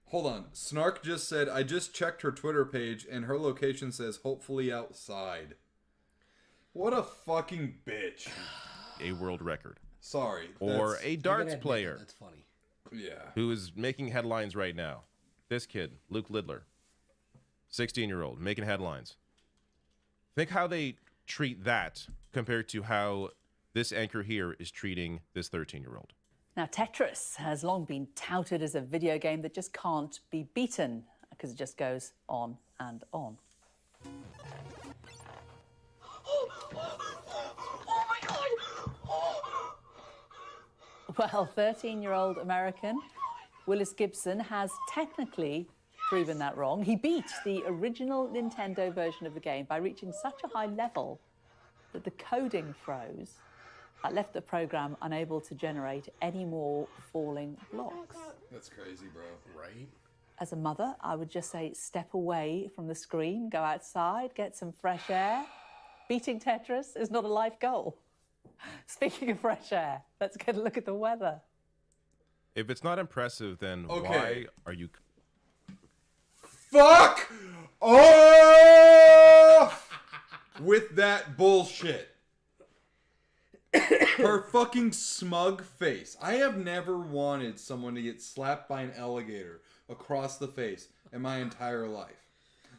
Hold on. Snark just said, "I just checked her Twitter page, and her location says hopefully outside." What a fucking bitch. a world record. Sorry. Or that's- a You gotta darts admit player That's funny. Yeah. who is making headlines right now. This kid, Luke Lidler, 16-year-old, making headlines. Think how they treat that compared to how this anchor here is treating this 13-year-old. Now, Tetris has long been touted as a video game that just can't be beaten because it just goes on and on. Oh my god! Oh. Well, 13-year-old American Willis Gibson has technically proven that wrong. He beat the original Nintendo version of the game by reaching such a high level that the coding froze. That left the program unable to generate any more falling blocks. That's crazy, bro. Right? As a mother, I would just say step away from the screen, go outside, get some fresh air. Beating Tetris is not a life goal. Speaking of fresh air, let's get a look at the weather. If it's not impressive, then Okay. why are you... Fuck off with that bullshit. Her fucking smug face. I have never wanted someone to get slapped by an alligator across the face in my entire life.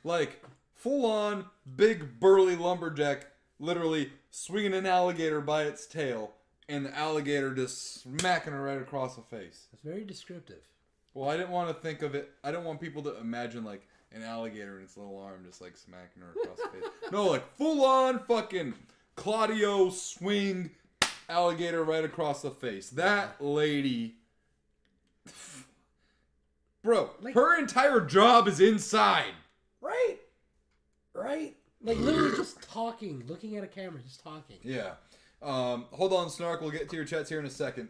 Like, full on, big burly lumberjack literally swinging an alligator by its tail, and the alligator just smacking her right across the face. That's very descriptive. Well, I didn't want to think of it. I don't want people to imagine like an alligator in its little arm just like smacking her across the face. No, like full on fucking Claudio swing alligator right across the face. That lady, bro, Like- her entire job is inside. Right? Right? Like literally just talking, looking at a camera, just talking. Yeah. Hold on, Snark. We'll get to your chats here in a second.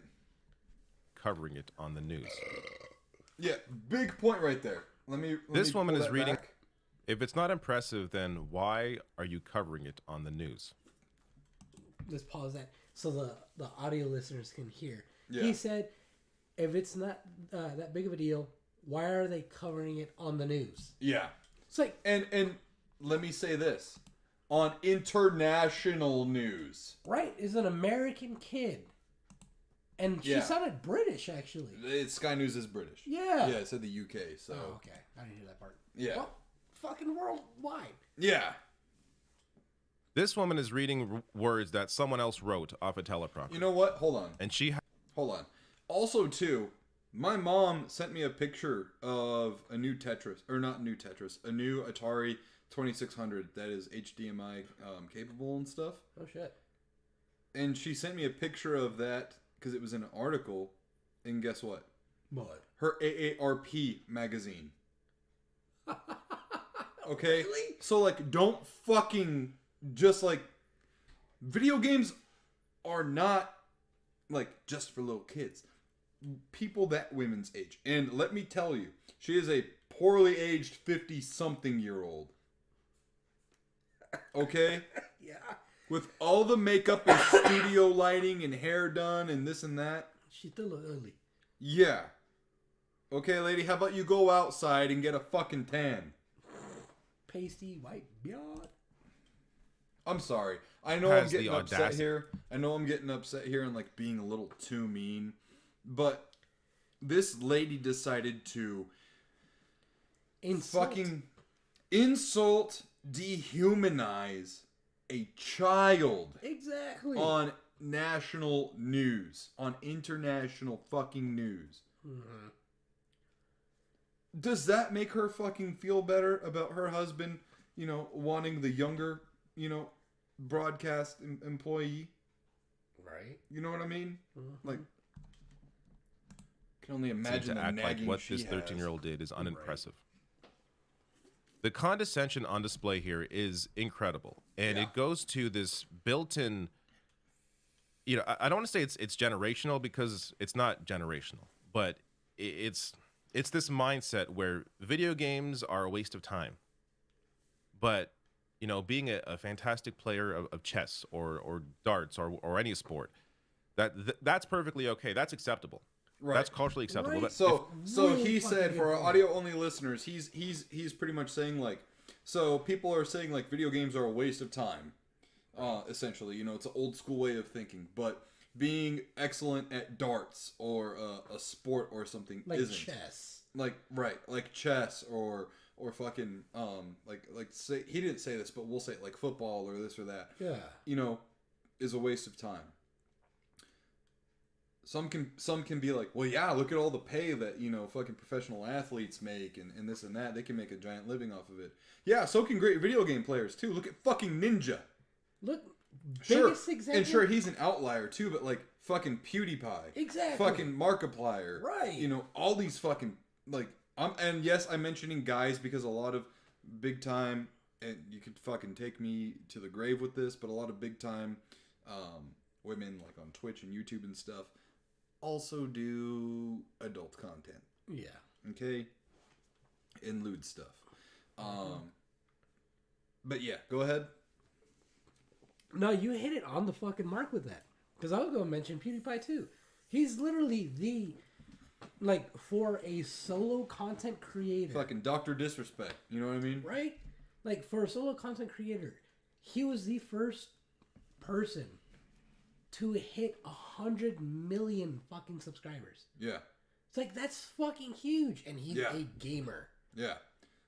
covering it on the news? Yeah, big point right there. This woman pull is that reading- back. If it's not impressive, then why are you covering it on the news? Let's pause that so the audio listeners can hear. Yeah. He said, if it's not that big of a deal, why are they covering it on the news? Yeah. It's like, And let me say this. On international news. right, is an American kid. And she Yeah. sounded British, actually. Sky News is British. Yeah. Yeah, it said the UK, so. Oh, okay. I didn't hear that part. Yeah. Well, fucking worldwide. Yeah. This woman is reading words that someone else wrote off a teleprompter. You know what? Hold on. And she Hold on. Also, too, my mom sent me a picture of a new Tetris, or not new Tetris, a new Atari 2600 that is HDMI capable and stuff. Oh, shit. And she sent me a picture of that because it was in an article. And guess what? What? Her AARP magazine. Okay? Really? So, like, don't fucking just, like, video games are not, like, just for little kids. People that women's age. And let me tell you, she is a poorly aged 50-something-year-old. Okay? Yeah. With all the makeup and studio lighting and hair done and this and that. She still look ugly. Yeah. Okay, lady, how about you go outside and get a fucking tan? Pasty, white beard. I'm sorry. I know Has I'm the getting upset audacity. here. I know I'm getting upset here and like being a little too mean. But this lady decided to Insult. fucking insult, dehumanize a child Exactly. on national news, on international fucking news. Mm-hmm. Does that make her fucking feel better about her husband, wanting the younger, broadcast employee? Right. You know what I mean? Mm-hmm. Like, can only Seem imagine to the act like nagging what she this has. 13-year-old did is unimpressive. The condescension on display here is incredible, and it goes to this built-in. I don't want to say it's generational, because it's not generational, but it's this mindset where video games are a waste of time. But being a fantastic player of chess or darts or any sport, that's perfectly okay. That's acceptable. Right. That's culturally acceptable. Right. But So Really he fucking said, good for our point. audio only listeners, he's pretty much saying, like, so people are saying, like, video games are a waste of time. Essentially, it's an old school way of thinking, but being excellent at darts or a sport or something Like isn't. chess. Like chess or fucking like say, he didn't say this, but we'll say it, like football or this or that. Yeah. Is a waste of time. Some can be like, well, yeah, look at all the pay that fucking professional athletes make and this and that. They can make a giant living off of it. Yeah, so can great video game players too. Look at fucking Ninja. Look, Sure, biggest example. and sure he's an outlier too, but like fucking PewDiePie, Exactly. fucking Markiplier, Right. All these fucking like and yes, I'm mentioning guys because a lot of big time, and you could fucking take me to the grave with this, but a lot of big time women like on Twitch and YouTube and stuff also do adult content. Yeah. Okay, and lewd stuff. But yeah, go ahead. No, you hit it on the fucking mark with that. Because I was going to mention PewDiePie too. He's literally for a solo content creator. Fucking Dr. Disrespect. You know what I mean? Right? Like, for a solo content creator, he was the first person to hit 100 million fucking subscribers. Yeah. It's like, that's fucking huge. And he's Yeah. a gamer. Yeah.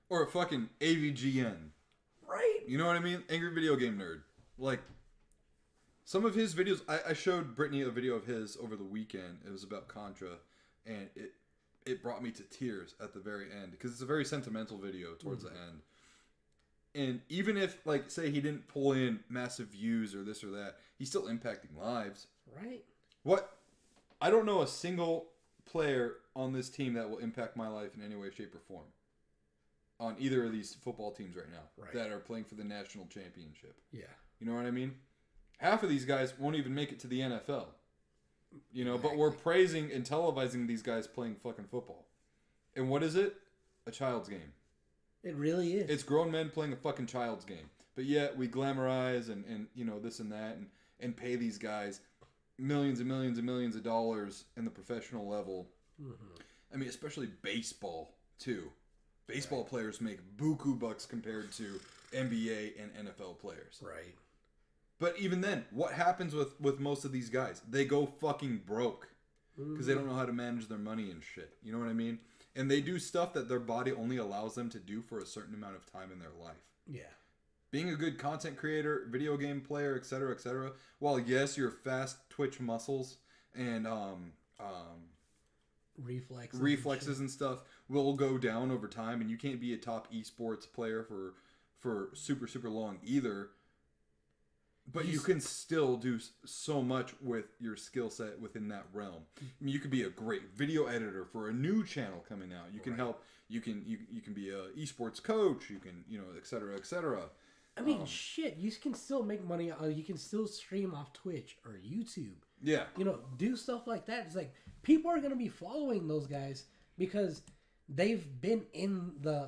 Or a fucking AVGN. Right? You know what I mean? Angry Video Game Nerd. Like, some of his videos, I showed Brittany a video of his over the weekend. It was about Contra, and it brought me to tears at the very end, because it's a very sentimental video towards the end. And even if, like, say he didn't pull in massive views or this or that, he's still impacting lives. Right? What? I don't know a single player on this team that will impact my life in any way, shape, or form. On either of these football teams right now. Right. That are playing for the national championship. Yeah. You know what I mean? Half of these guys won't even make it to the NFL. But we're praising and televising these guys playing fucking football. And what is it? A child's game. It really is. It's grown men playing a fucking child's game. But yet we glamorize and this and that and pay these guys millions and millions and millions of dollars in the professional level. Mm-hmm. I mean, especially baseball too. Baseball players make buku bucks compared to NBA and NFL players. Right. But even then, what happens with most of these guys? They go fucking broke because they don't know how to manage their money and shit. You know what I mean? And they do stuff that their body only allows them to do for a certain amount of time in their life. Yeah. Being a good content creator, video game player, etc., while yes, your fast twitch muscles and reflexes and stuff will go down over time, and you can't be a top esports player for super long either. But you can still do so much with your skill set within that realm. I mean, you could be a great video editor for a new channel coming out. You can help. You can be a esports coach. You can etc. I mean, shit. You can still make money. You can still stream off Twitch or YouTube. Yeah. Do stuff like that. It's like people are gonna be following those guys because they've been in the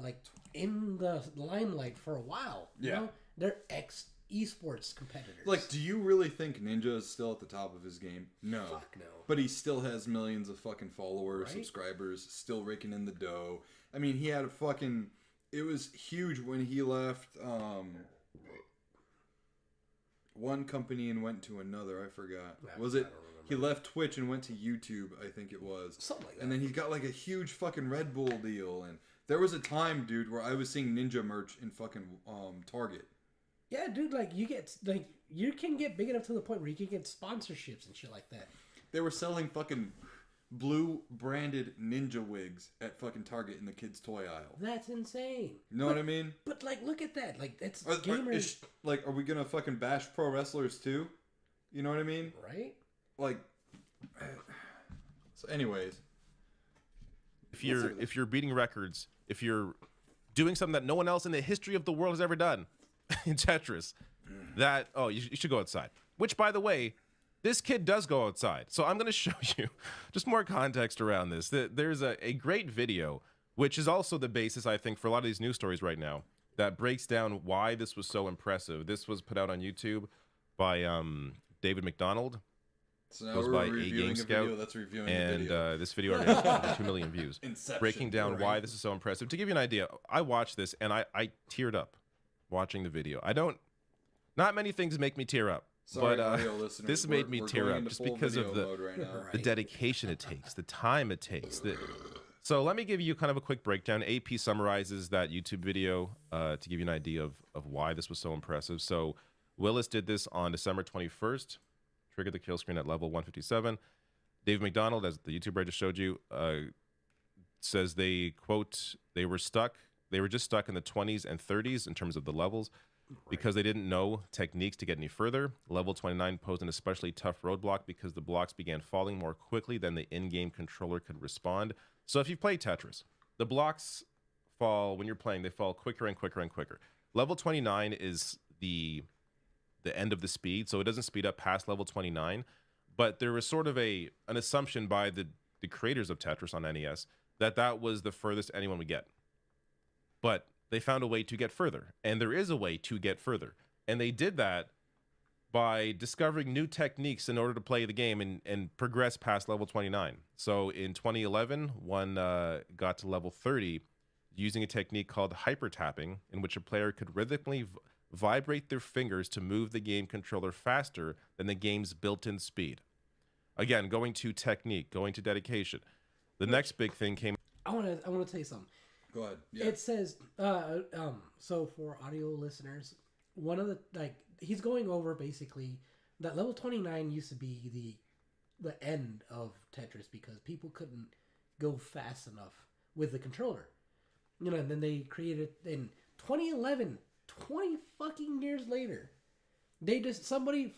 limelight for a while. You know? They're esports competitors. Like, do you really think Ninja is still at the top of his game? No. Fuck no. But he still has millions of fucking followers, Right? subscribers, still raking in the dough. I mean, he had it was huge when he left, one company and went to another. I forgot. I Was don't it? He left Twitch and went to YouTube. I think it was. Something like that. And then he's got like a huge fucking Red Bull deal. And there was a time, dude, where I was seeing Ninja merch in fucking Target. Yeah, dude, like you can get big enough to the point where you can get sponsorships and shit like that. They were selling fucking blue branded Ninja wigs at fucking Target in the kids' toy aisle. That's insane. You know what I mean? But like, look at that. Like, that's Are gamers, are we gonna fucking bash pro wrestlers too? You know what I mean? right? Like, so anyways, If you're beating records, if you're doing something that no one else in the history of the world has ever done in Tetris, you should go outside. Which, by the way, this kid does go outside. So I'm going to show you just more context around this. There's a great video, which is also the basis, I think, for a lot of these news stories right now, that breaks down why this was so impressive. This was put out on YouTube by David McDonald. so now Goes we're by reviewing a Scout, video that's reviewing a video. this video already has over 2 million views. Inception, breaking down right? why this is so impressive. To give you an idea, I watched this and I teared up watching the video. Not many things make me tear up. Sorry, but audio listeners, this made me we're tear going up into just full because of video the mode right now. the dedication it takes, the time it takes. So let me give you kind of a quick breakdown. AP summarizes that YouTube video to give you an idea of why this was so impressive. So Willis did this on December 21st, triggered the kill screen at level 157. Dave McDonald, as the YouTuber I just showed you, says they, quote, they were just stuck in the 20s and 30s in terms of the levels. Because they didn't know techniques to get any further. Level 29 posed an especially tough roadblock because the blocks began falling more quickly than the in-game controller could respond. So if you play Tetris, the blocks fall, when you're playing, they fall quicker and quicker and quicker. Level 29 is the end of the speed, so it doesn't speed up past level 29. But there was sort of an assumption by the creators of Tetris on NES that was the furthest anyone would get. But they found a way to get further, and there is a way to get further. And they did that by discovering new techniques in order to play the game and progress past level 29. So in 2011, one got to level 30 using a technique called hyper tapping, in which a player could rhythmically vibrate their fingers to move the game controller faster than the game's built-in speed. Again, going to technique, going to dedication. The next big thing came. I want to tell you something. Go ahead. Yeah. It says, so for audio listeners, one of he's going over basically that level 29 used to be the end of Tetris because people couldn't go fast enough with the controller. You know, and then they created in 2011, 20 fucking years later, somebody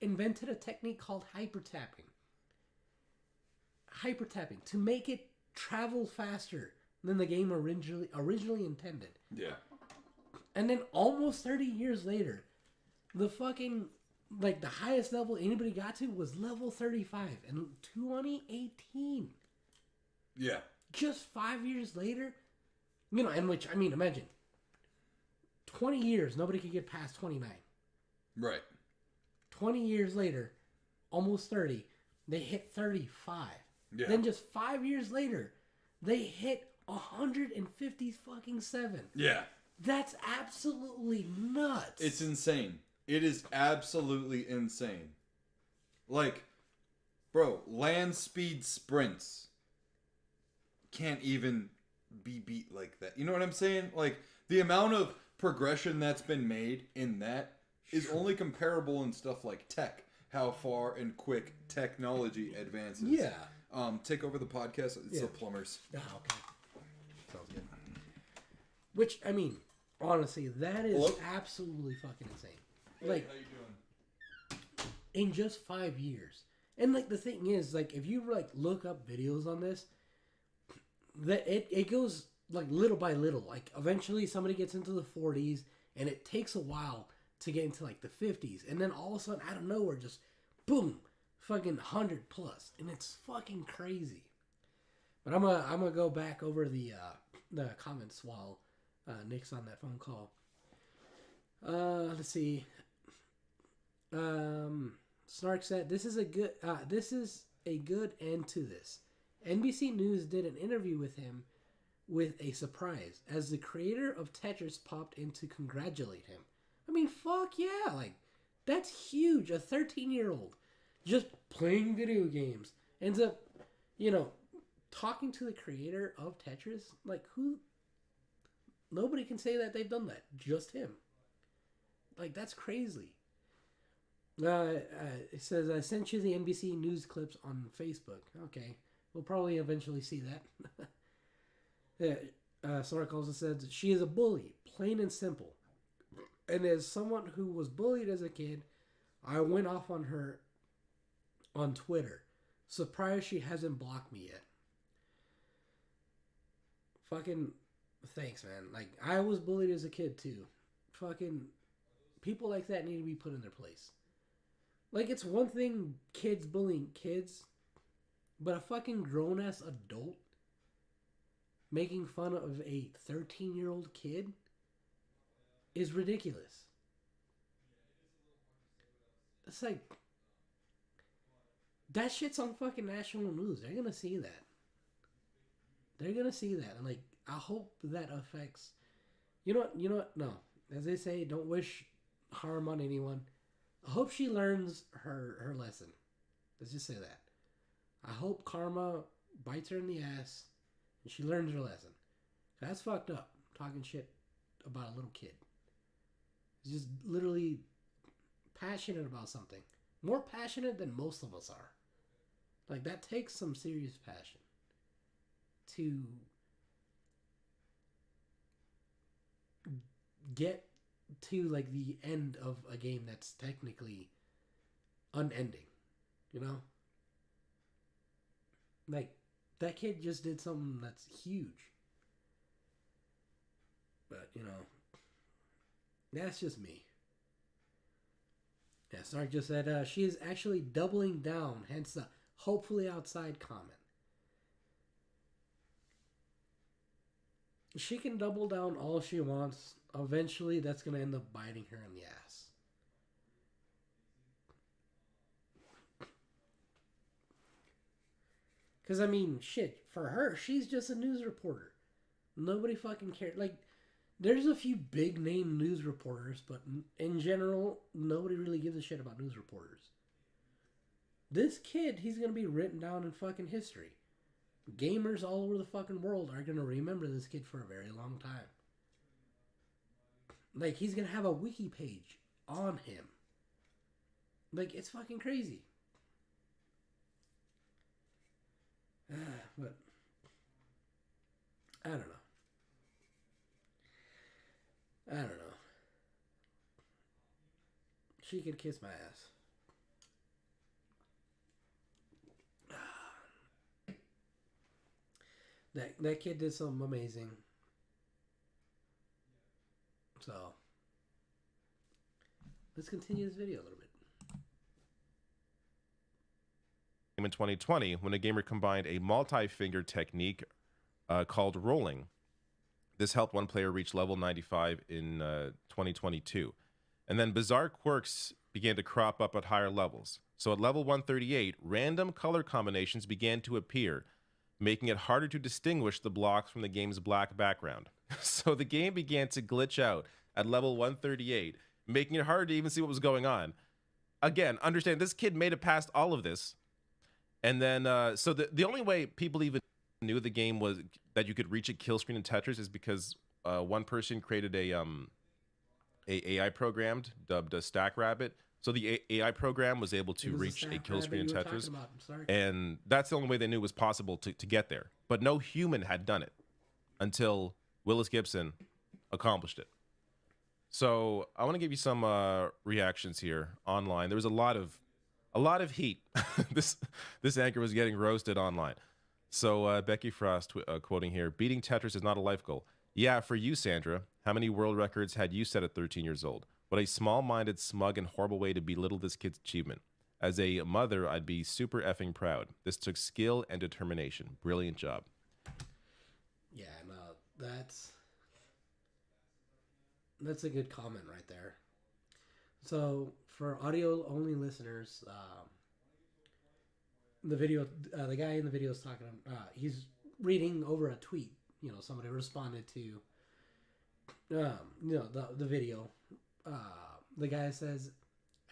invented a technique called hyper tapping to make it travel faster than the game originally intended. Yeah. And then almost 30 years later, the fucking the highest level anybody got to was level 35 in 2018. Yeah. Just 5 years later, you know, imagine 20 years nobody could get past 29. Right. 20 years later, almost 30, they hit 35. Yeah. Then just 5 years later, they hit 157. Yeah. That's absolutely nuts. It's insane. It is absolutely insane. Like, bro, land speed sprints can't even be beat like that. You know what I'm saying? Like, the amount of progression that's been made in that is only comparable in stuff like tech. How far and quick technology advances. Yeah. Take over the podcast. It's the plumbers. Oh, okay. Sounds good. Which, honestly, that is absolutely fucking insane. Like, how you doing? in just 5 years. And, the thing is, if you, look up videos on this, that it goes, little by little. Eventually somebody gets into the 40s, and it takes a while to get into, the 50s. And then all of a sudden, out of nowhere, just, boom, fucking 100 plus. And it's fucking crazy. But I'm gonna go back over the comments while Nick's on that phone call. Let's see. Snark said, "This is a good end to this." NBC News did an interview with him with a surprise as the creator of Tetris popped in to congratulate him. Fuck yeah! That's huge. A 13-year-old just playing video games ends up, talking to the creator of Tetris. Like, who? Nobody can say that they've done that. Just him. Like, that's crazy. It says, I sent you the NBC News clips on Facebook. Okay. We'll probably eventually see that. Sark also said, she is a bully. Plain and simple. And as someone who was bullied as a kid, I went off on her on Twitter. Surprised she hasn't blocked me yet. Fucking thanks, man. Like, I was bullied as a kid, too. Fucking people like that need to be put in their place. Like, it's one thing kids bullying kids, but a fucking grown-ass adult making fun of a 13-year-old kid is ridiculous. It's like, that shit's on fucking national news. They're gonna see that. They're gonna see that. And, like, I hope that affects... You know what? No. As they say, don't wish harm on anyone. I hope she learns her lesson. Let's just say that. I hope karma bites her in the ass and she learns her lesson. That's fucked up. Talking shit about a little kid. He's just literally passionate about something. More passionate than most of us are. Like, that takes some serious passion to get to, like, the end of a game that's technically unending. You know? Like, that kid just did something that's huge. But, that's just me. Yeah, Sark just said she is actually doubling down, hence the hopefully outside comment. She can double down all she wants. Eventually, that's going to end up biting her in the ass. Because, I mean, shit, for her, she's just a news reporter. Nobody fucking cares. Like, there's a few big-name news reporters, but in general, nobody really gives a shit about news reporters. This kid, he's going to be written down in fucking history. Gamers all over the fucking world are going to remember this kid for a very long time. Like, he's going to have a wiki page on him. Like, it's fucking crazy. But, I don't know. She could kiss my ass. That kid did something amazing. So, let's continue this video a little bit. In 2020, when a gamer combined a multi-finger technique called rolling. This helped one player reach level 95 in 2022. And then bizarre quirks began to crop up at higher levels. So at level 138, random color combinations began to appear, making it harder to distinguish the blocks from the game's black background. So the game began to glitch out at level 138, making it hard to even see what was going on. Again, understand, this kid made it past all of this. And then, so the only way people even knew the game was that you could reach a kill screen in Tetris is because one person created a AI program dubbed a Stack Rabbit. So the AI program was able to reach a kill screen in Tetris, and that's the only way they knew it was possible to get there. But no human had done it until Willis Gibson accomplished it. So I want to give you some reactions here online. There was a lot of heat. this anchor was getting roasted online. So Becky Frost quoting here: "Beating Tetris is not a life goal. Yeah, for you, Sandra. How many world records had you set at 13 years old? What a small-minded, smug, and horrible way to belittle this kid's achievement. As a mother, I'd be super effing proud. This took skill and determination. Brilliant job." Yeah, no, that's a good comment right there. So for audio-only listeners, the guy in the video is talking. He's reading over a tweet. Somebody responded to, the video. The guy says,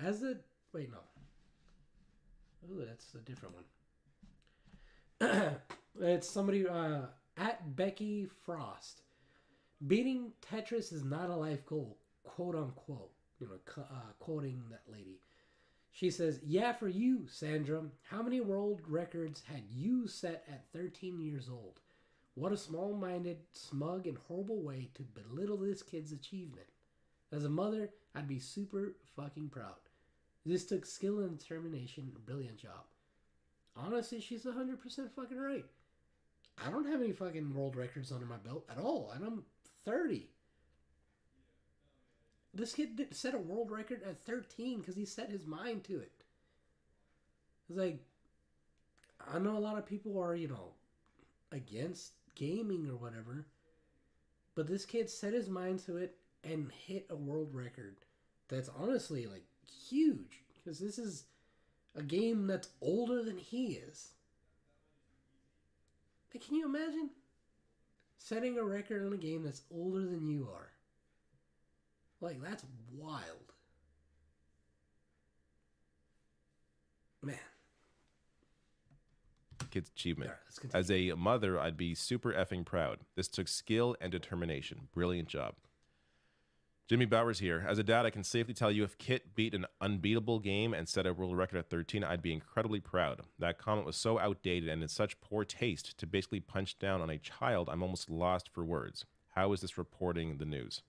Wait, no. Ooh, that's a different one. It's somebody at Becky Frost. Beating Tetris is not a life goal, quote unquote. Quoting that lady. She says, "Yeah, for you, Sandra. How many world records had you set at 13 years old? What a small-minded, smug, and horrible way to belittle this kid's achievement. As a mother, I'd be super fucking proud. This took skill and determination. Brilliant job." Honestly, she's 100% fucking right. I don't have any fucking world records under my belt at all, and I'm 30. This kid set a world record at 13 because he set his mind to it. It's like, I know a lot of people are, against gaming or whatever, but this kid set his mind to it and hit a world record that's honestly, like, huge. Because this is a game that's older than he is. Like, can you imagine setting a record on a game that's older than you are? Like, that's wild. Man. Kid's achievement. All right, let's continue. As a mother, I'd be super effing proud. This took skill and determination. Brilliant job. Jimmy Bowers here. As a dad, I can safely tell you if Kit beat an unbeatable game and set a world record at 13, I'd be incredibly proud. That comment was so outdated and in such poor taste to basically punch down on a child, I'm almost lost for words. How is this reporting the news?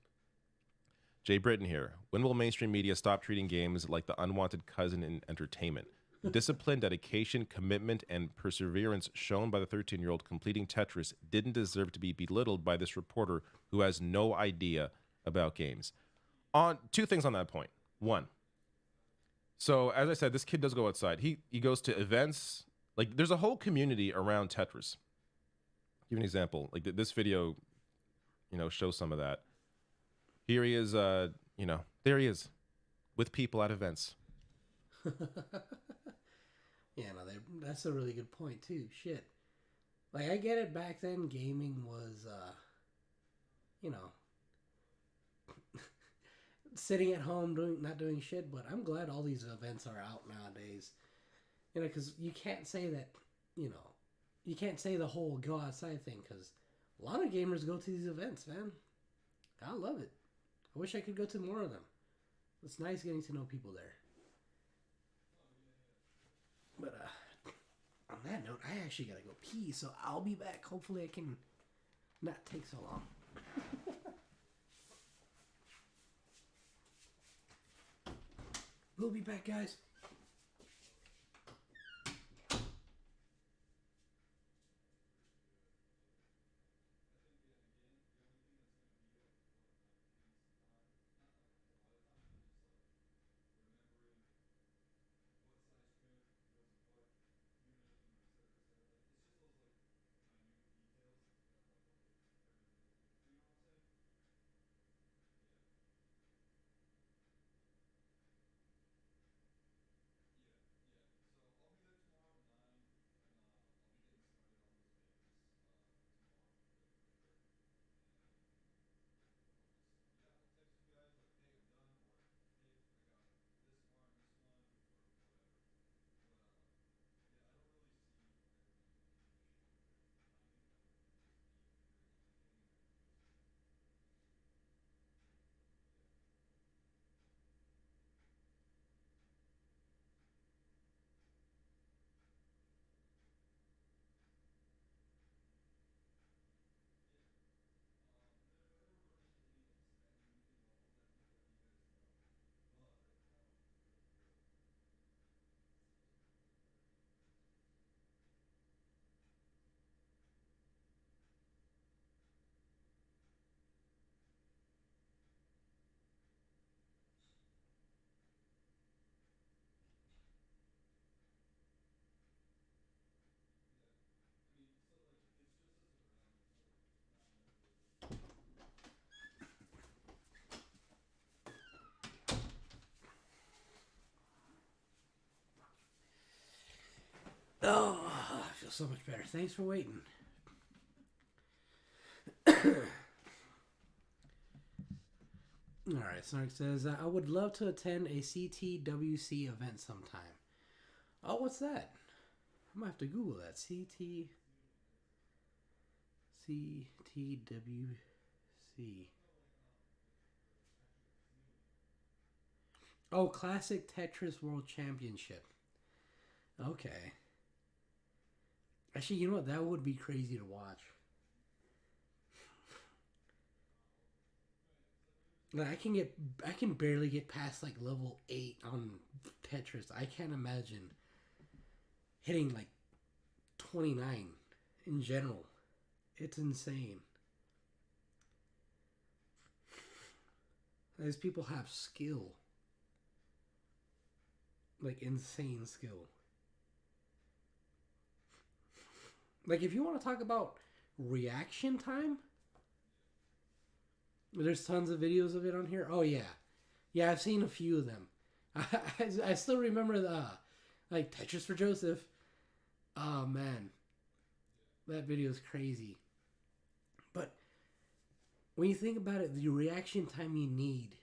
Jay Britton here. When will mainstream media stop treating games like the unwanted cousin in entertainment? Discipline, dedication, commitment, and perseverance shown by the 13-year-old completing Tetris didn't deserve to be belittled by this reporter who has no idea about games. On two things on that point. One, so as I said, this kid does go outside. He goes to events. Like, there's a whole community around Tetris. Give an example. Like, this video, shows some of that. Here he is, there he is with people at events. Yeah, no, that's a really good point, too. Shit. Like, I get it, back then, gaming was, sitting at home not doing shit, but I'm glad all these events are out nowadays. Because you can't say that, you can't say the whole go outside thing, because a lot of gamers go to these events, man. I love it. I wish I could go to more of them. It's nice getting to know people there. But on that note, I actually gotta go pee, so I'll be back. Hopefully I can not take so long. We'll be back, guys. Oh, I feel so much better. Thanks for waiting. Alright, right, Snark says, I would love to attend a CTWC event sometime. Oh, what's that? I'm going to have to Google that. CTWC. Oh, Classic Tetris World Championship. Okay. Actually, you know what? That would be crazy to watch. Like, I can barely get past like level 8 on Tetris. I can't imagine hitting like 29 in general. It's insane. These people have skill. Like insane skill. Like if you want to talk about reaction time, there's tons of videos of it on here. Oh yeah. Yeah, I've seen a few of them. I still remember the like Tetris for Joseph. Oh man. That video is crazy. But when you think about it, the reaction time you need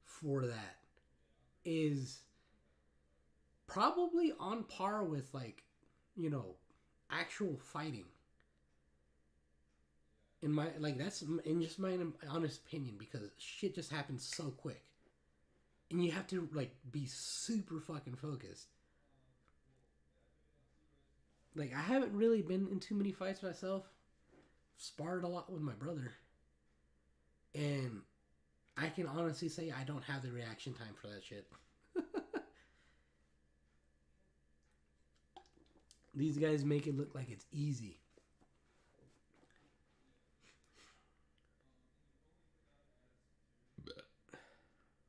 for that is probably on par with like, you know, actual fighting. In my that's in just my honest opinion, because shit just happens so quick. And you have to like be super fucking focused. Like I haven't really been in too many fights myself. Sparred a lot with my brother. And I can honestly say I don't have the reaction time for that shit. These guys make it look like it's easy.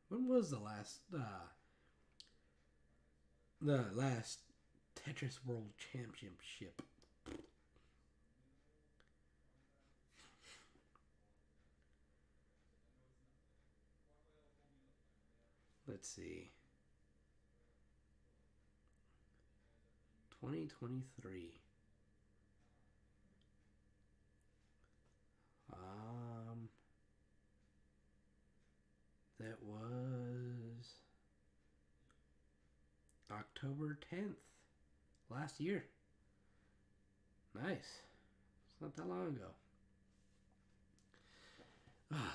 When was the last Tetris World Championship? Let's see. 2023. That was October 10th last year. Nice. It's not that long ago. Alright,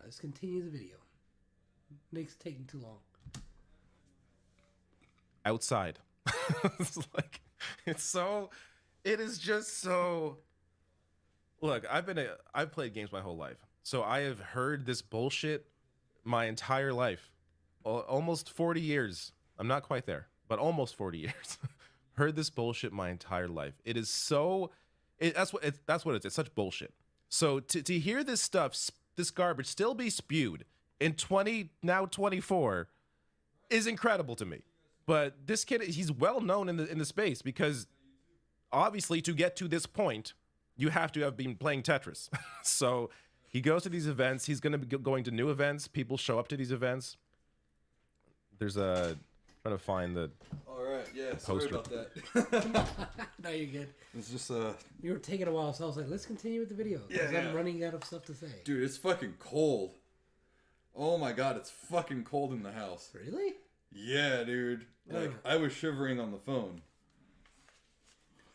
let's continue the video. Nick's taking too long. Outside. It is just so. Look, I've played games my whole life. So I have heard this bullshit my entire life. Almost 40 years. I'm not quite there, but almost 40 years. Heard this bullshit my entire life. It is so that's what it is. It's such bullshit. So to hear this stuff, this garbage still be spewed in 2024 is incredible to me. But this kid, he's well known in the space, because obviously to get to this point, you have to have been playing Tetris. So he goes to these events. He's going to be going to new events. People show up to these events. There's trying to find the All right, yeah, poster. sorry about that. No, you're good. It's just You were taking a while, so I was like, let's continue with the video. Because Yeah, I'm yeah. running out of stuff to say. dude, it's fucking cold. Oh my god, it's fucking cold in the house. Really? Yeah, dude. Like Ugh. I was shivering on the phone.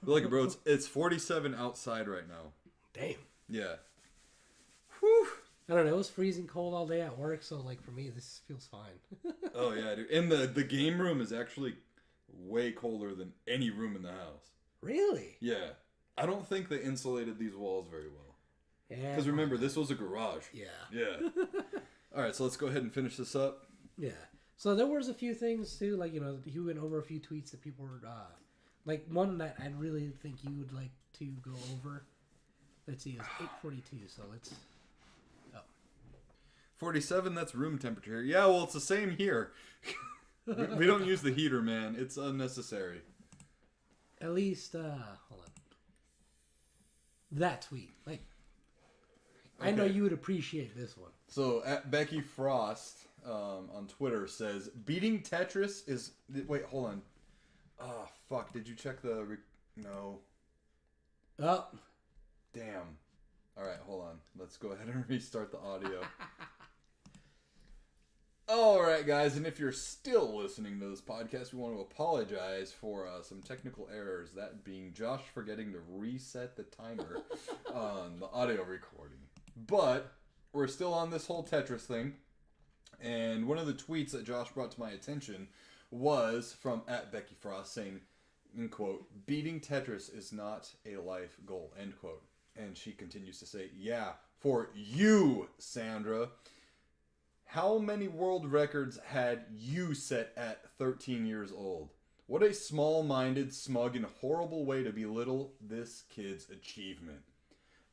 Look, bro, it's 47 outside right now. Damn. Yeah. Whew. I don't know. It was freezing cold all day at work, so like for me, this feels fine. Oh yeah, dude. And the game room is actually way colder than any room in the house. Really? Yeah. I don't think they insulated these walls very well. Yeah. Because remember, this was a garage. Yeah. Yeah. All right, so let's go ahead and finish this up. Yeah. So there was a few things too, like, you know, he went over a few tweets that people were, like one that I really think you would like to go over. Let's see, it's 8:42, so let's. 47, that's room temperature. Yeah, well, it's the same here. we don't use the heater, man. It's unnecessary. At least, hold on. That tweet, like, I know Okay. you would appreciate this one. So, at Becky Frost on Twitter says, beating Tetris is... Wait, hold on. Oh, fuck. Did you check the... No. Oh, Damn. All right, hold on. Let's go ahead and restart the audio. All right, guys, and if you're still listening to this podcast, we want to apologize for some technical errors, that being Josh forgetting to reset the timer on the audio recording. But we're still on this whole Tetris thing, and one of the tweets that Josh brought to my attention was from @BeckyFrost saying, in quote, "Beating Tetris is not a life goal," end quote. And she continues to say, "Yeah, for you, Sandra. How many world records had you set at 13 years old? What a small-minded, smug, and horrible way to belittle this kid's achievement.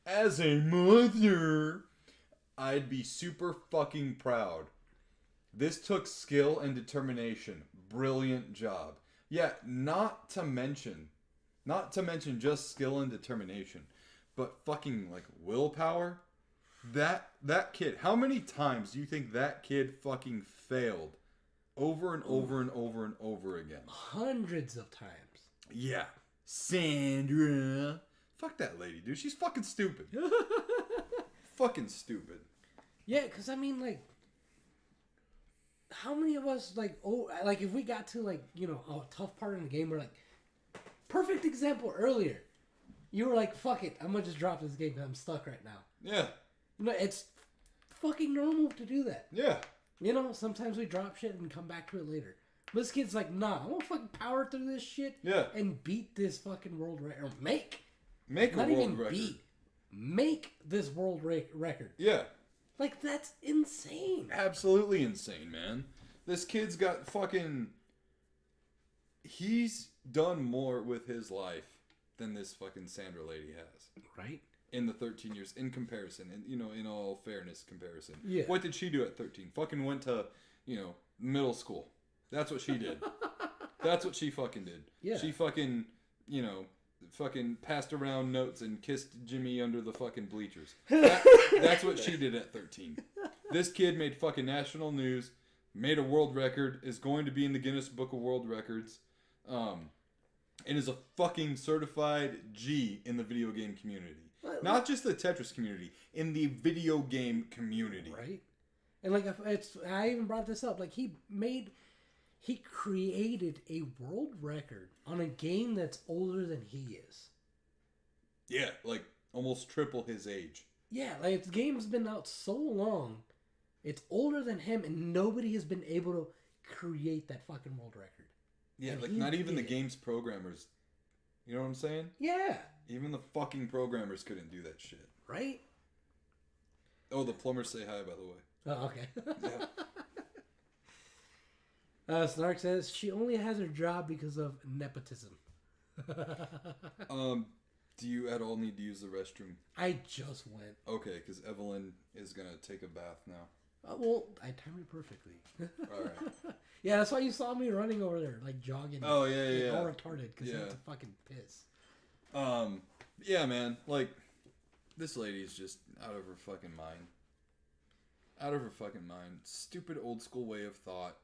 As a mother, I'd be super fucking proud. This took skill and determination. Brilliant job. Yeah, not to mention just skill and determination, but fucking like willpower. That kid, how many times do you think that kid fucking failed over and over and over and over again? Hundreds of times. Yeah. Sandra. Fuck that lady, dude. She's fucking stupid. Fucking stupid. Yeah, because I mean, like, how many of us, like, if we got to, like, you know, a tough part in the game, we're like, perfect example earlier. You were like, fuck it, I'm gonna just drop this game because I'm stuck right now. Yeah. You know, it's fucking normal to do that. Yeah. You know, sometimes we drop shit and come back to it later. But this kid's like, nah, I'm gonna fucking power through this shit and beat this fucking world record. Or make a not world even record. Beat. Make this world record. Yeah. Like, that's insane. Absolutely insane, man. This kid's got fucking... He's done more with his life than this fucking Sandra lady has. Right? In the 13 years, in comparison, and, you know, in all fairness comparison. Yeah. What did she do at 13? Fucking went to, you know, middle school. That's what she did. That's what she fucking did. Yeah. She fucking, you know, fucking passed around notes and kissed Jimmy under the fucking bleachers. That's what she did at 13. This kid made fucking national news, made a world record, is going to be in the Guinness Book of World Records, and is a fucking certified G in the video game community. Not just the Tetris community, in the video game community. Right? And like, I even brought this up. Like, he created a world record on a game that's older than he is. Yeah, like almost triple his age. Yeah, like, the game's been out so long, it's older than him, and nobody has been able to create that fucking world record. Yeah, And like he not even the did. game's programmers. You know what I'm saying? Yeah. Even the fucking programmers couldn't do that shit. Right? Oh, the plumbers say hi, by the way. Oh, okay. Yeah. Snark says she only has her job because of nepotism. Do you at all need to use the restroom? I just went. Okay, because Evelyn is gonna take a bath now. Well, I timed it perfectly. All right. Yeah, that's why you saw me running over there, like jogging. Oh yeah. All retarded because I Yeah. had to fucking piss. Yeah, man. Like, this lady's just out of her fucking mind. Out of her fucking mind. Stupid old school way of thought.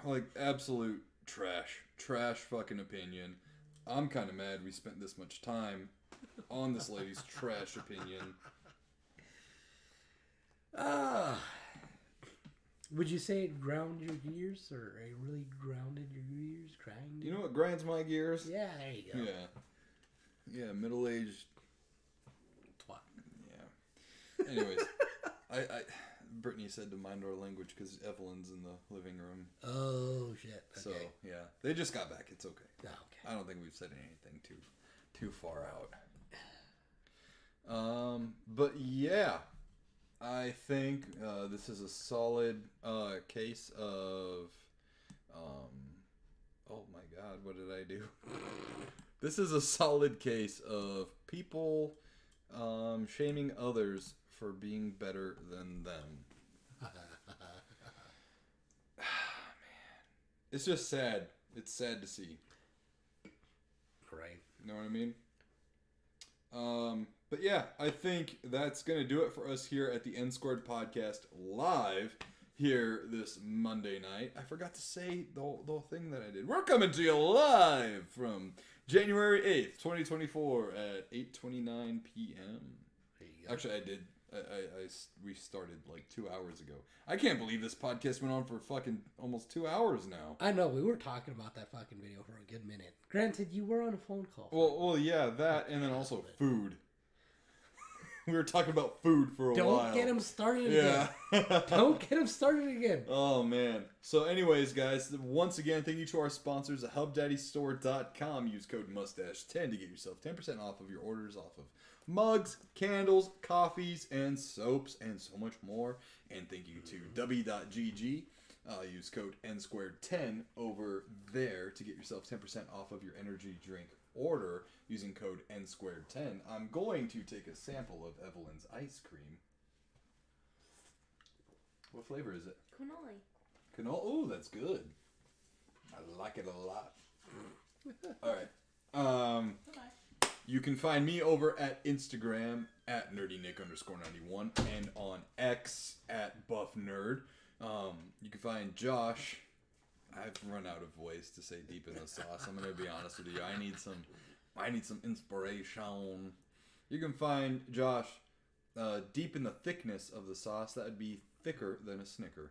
Like, absolute trash. Trash fucking opinion. I'm kind of mad we spent this much time on this lady's trash opinion. Would you say it ground your gears, or it really grounded your gears? You know what grinds my gears? Yeah, there you go. Yeah, middle-aged Twat. Yeah. Anyways, Brittany said to mind our language because Evelyn's in the living room. Oh shit. Okay. So yeah, they just got back. It's okay. Oh, okay. I don't think we've said anything too far out. But yeah, I think this is a solid case of. Oh my God, what did I do? This is a solid case of people shaming others for being better than them. Man. It's just sad. It's sad to see. Right. You know what I mean? But yeah, I think that's going to do it for us here at the NSquared Podcast live here this Monday night. I forgot to say the whole thing that I did. We're coming to you live from January 8th, 2024 at 8:29 p.m. Actually, we started like 2 hours ago. I can't believe this podcast went on for fucking almost 2 hours now. I know, we were talking about that fucking video for a good minute. Granted, you were on a phone call. Well, yeah, that, and then also food. We were talking about food for a while. Don't get him started again. Yeah. Don't get him started again. Oh, man. So anyways, guys, once again, thank you to our sponsors at HubDaddyStore.com. Use code MUSTACHE10 to get yourself 10% off of your orders off of mugs, candles, coffees, and soaps, and so much more. And thank you to W.GG. Use code NSquared10 over there to get yourself 10% off of your energy drink order using code NSquared10. I'm going to take a sample of Evelyn's ice cream. What flavor is it? Cannoli. Canola. Oh, that's good. I like it a lot. All right. You can find me over at Instagram at nerdynick_91 and on X at buffnerd. You can find Josh. I've run out of ways to say deep in the sauce. I'm gonna be honest with you. I need some inspiration. You can find Josh deep in the thickness of the sauce. That would be thicker than a Snicker.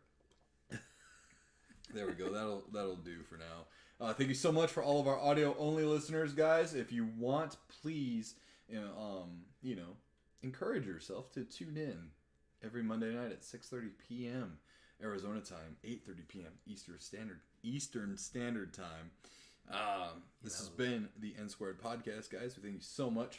There we go. That'll do for now. Thank you so much for all of our audio only listeners, guys. If you want, please, encourage yourself to tune in every Monday night at 6:30 p.m. Arizona time, 8:30 p.m. Eastern Standard Time. This has been the NSquared Podcast, guys. We thank you so much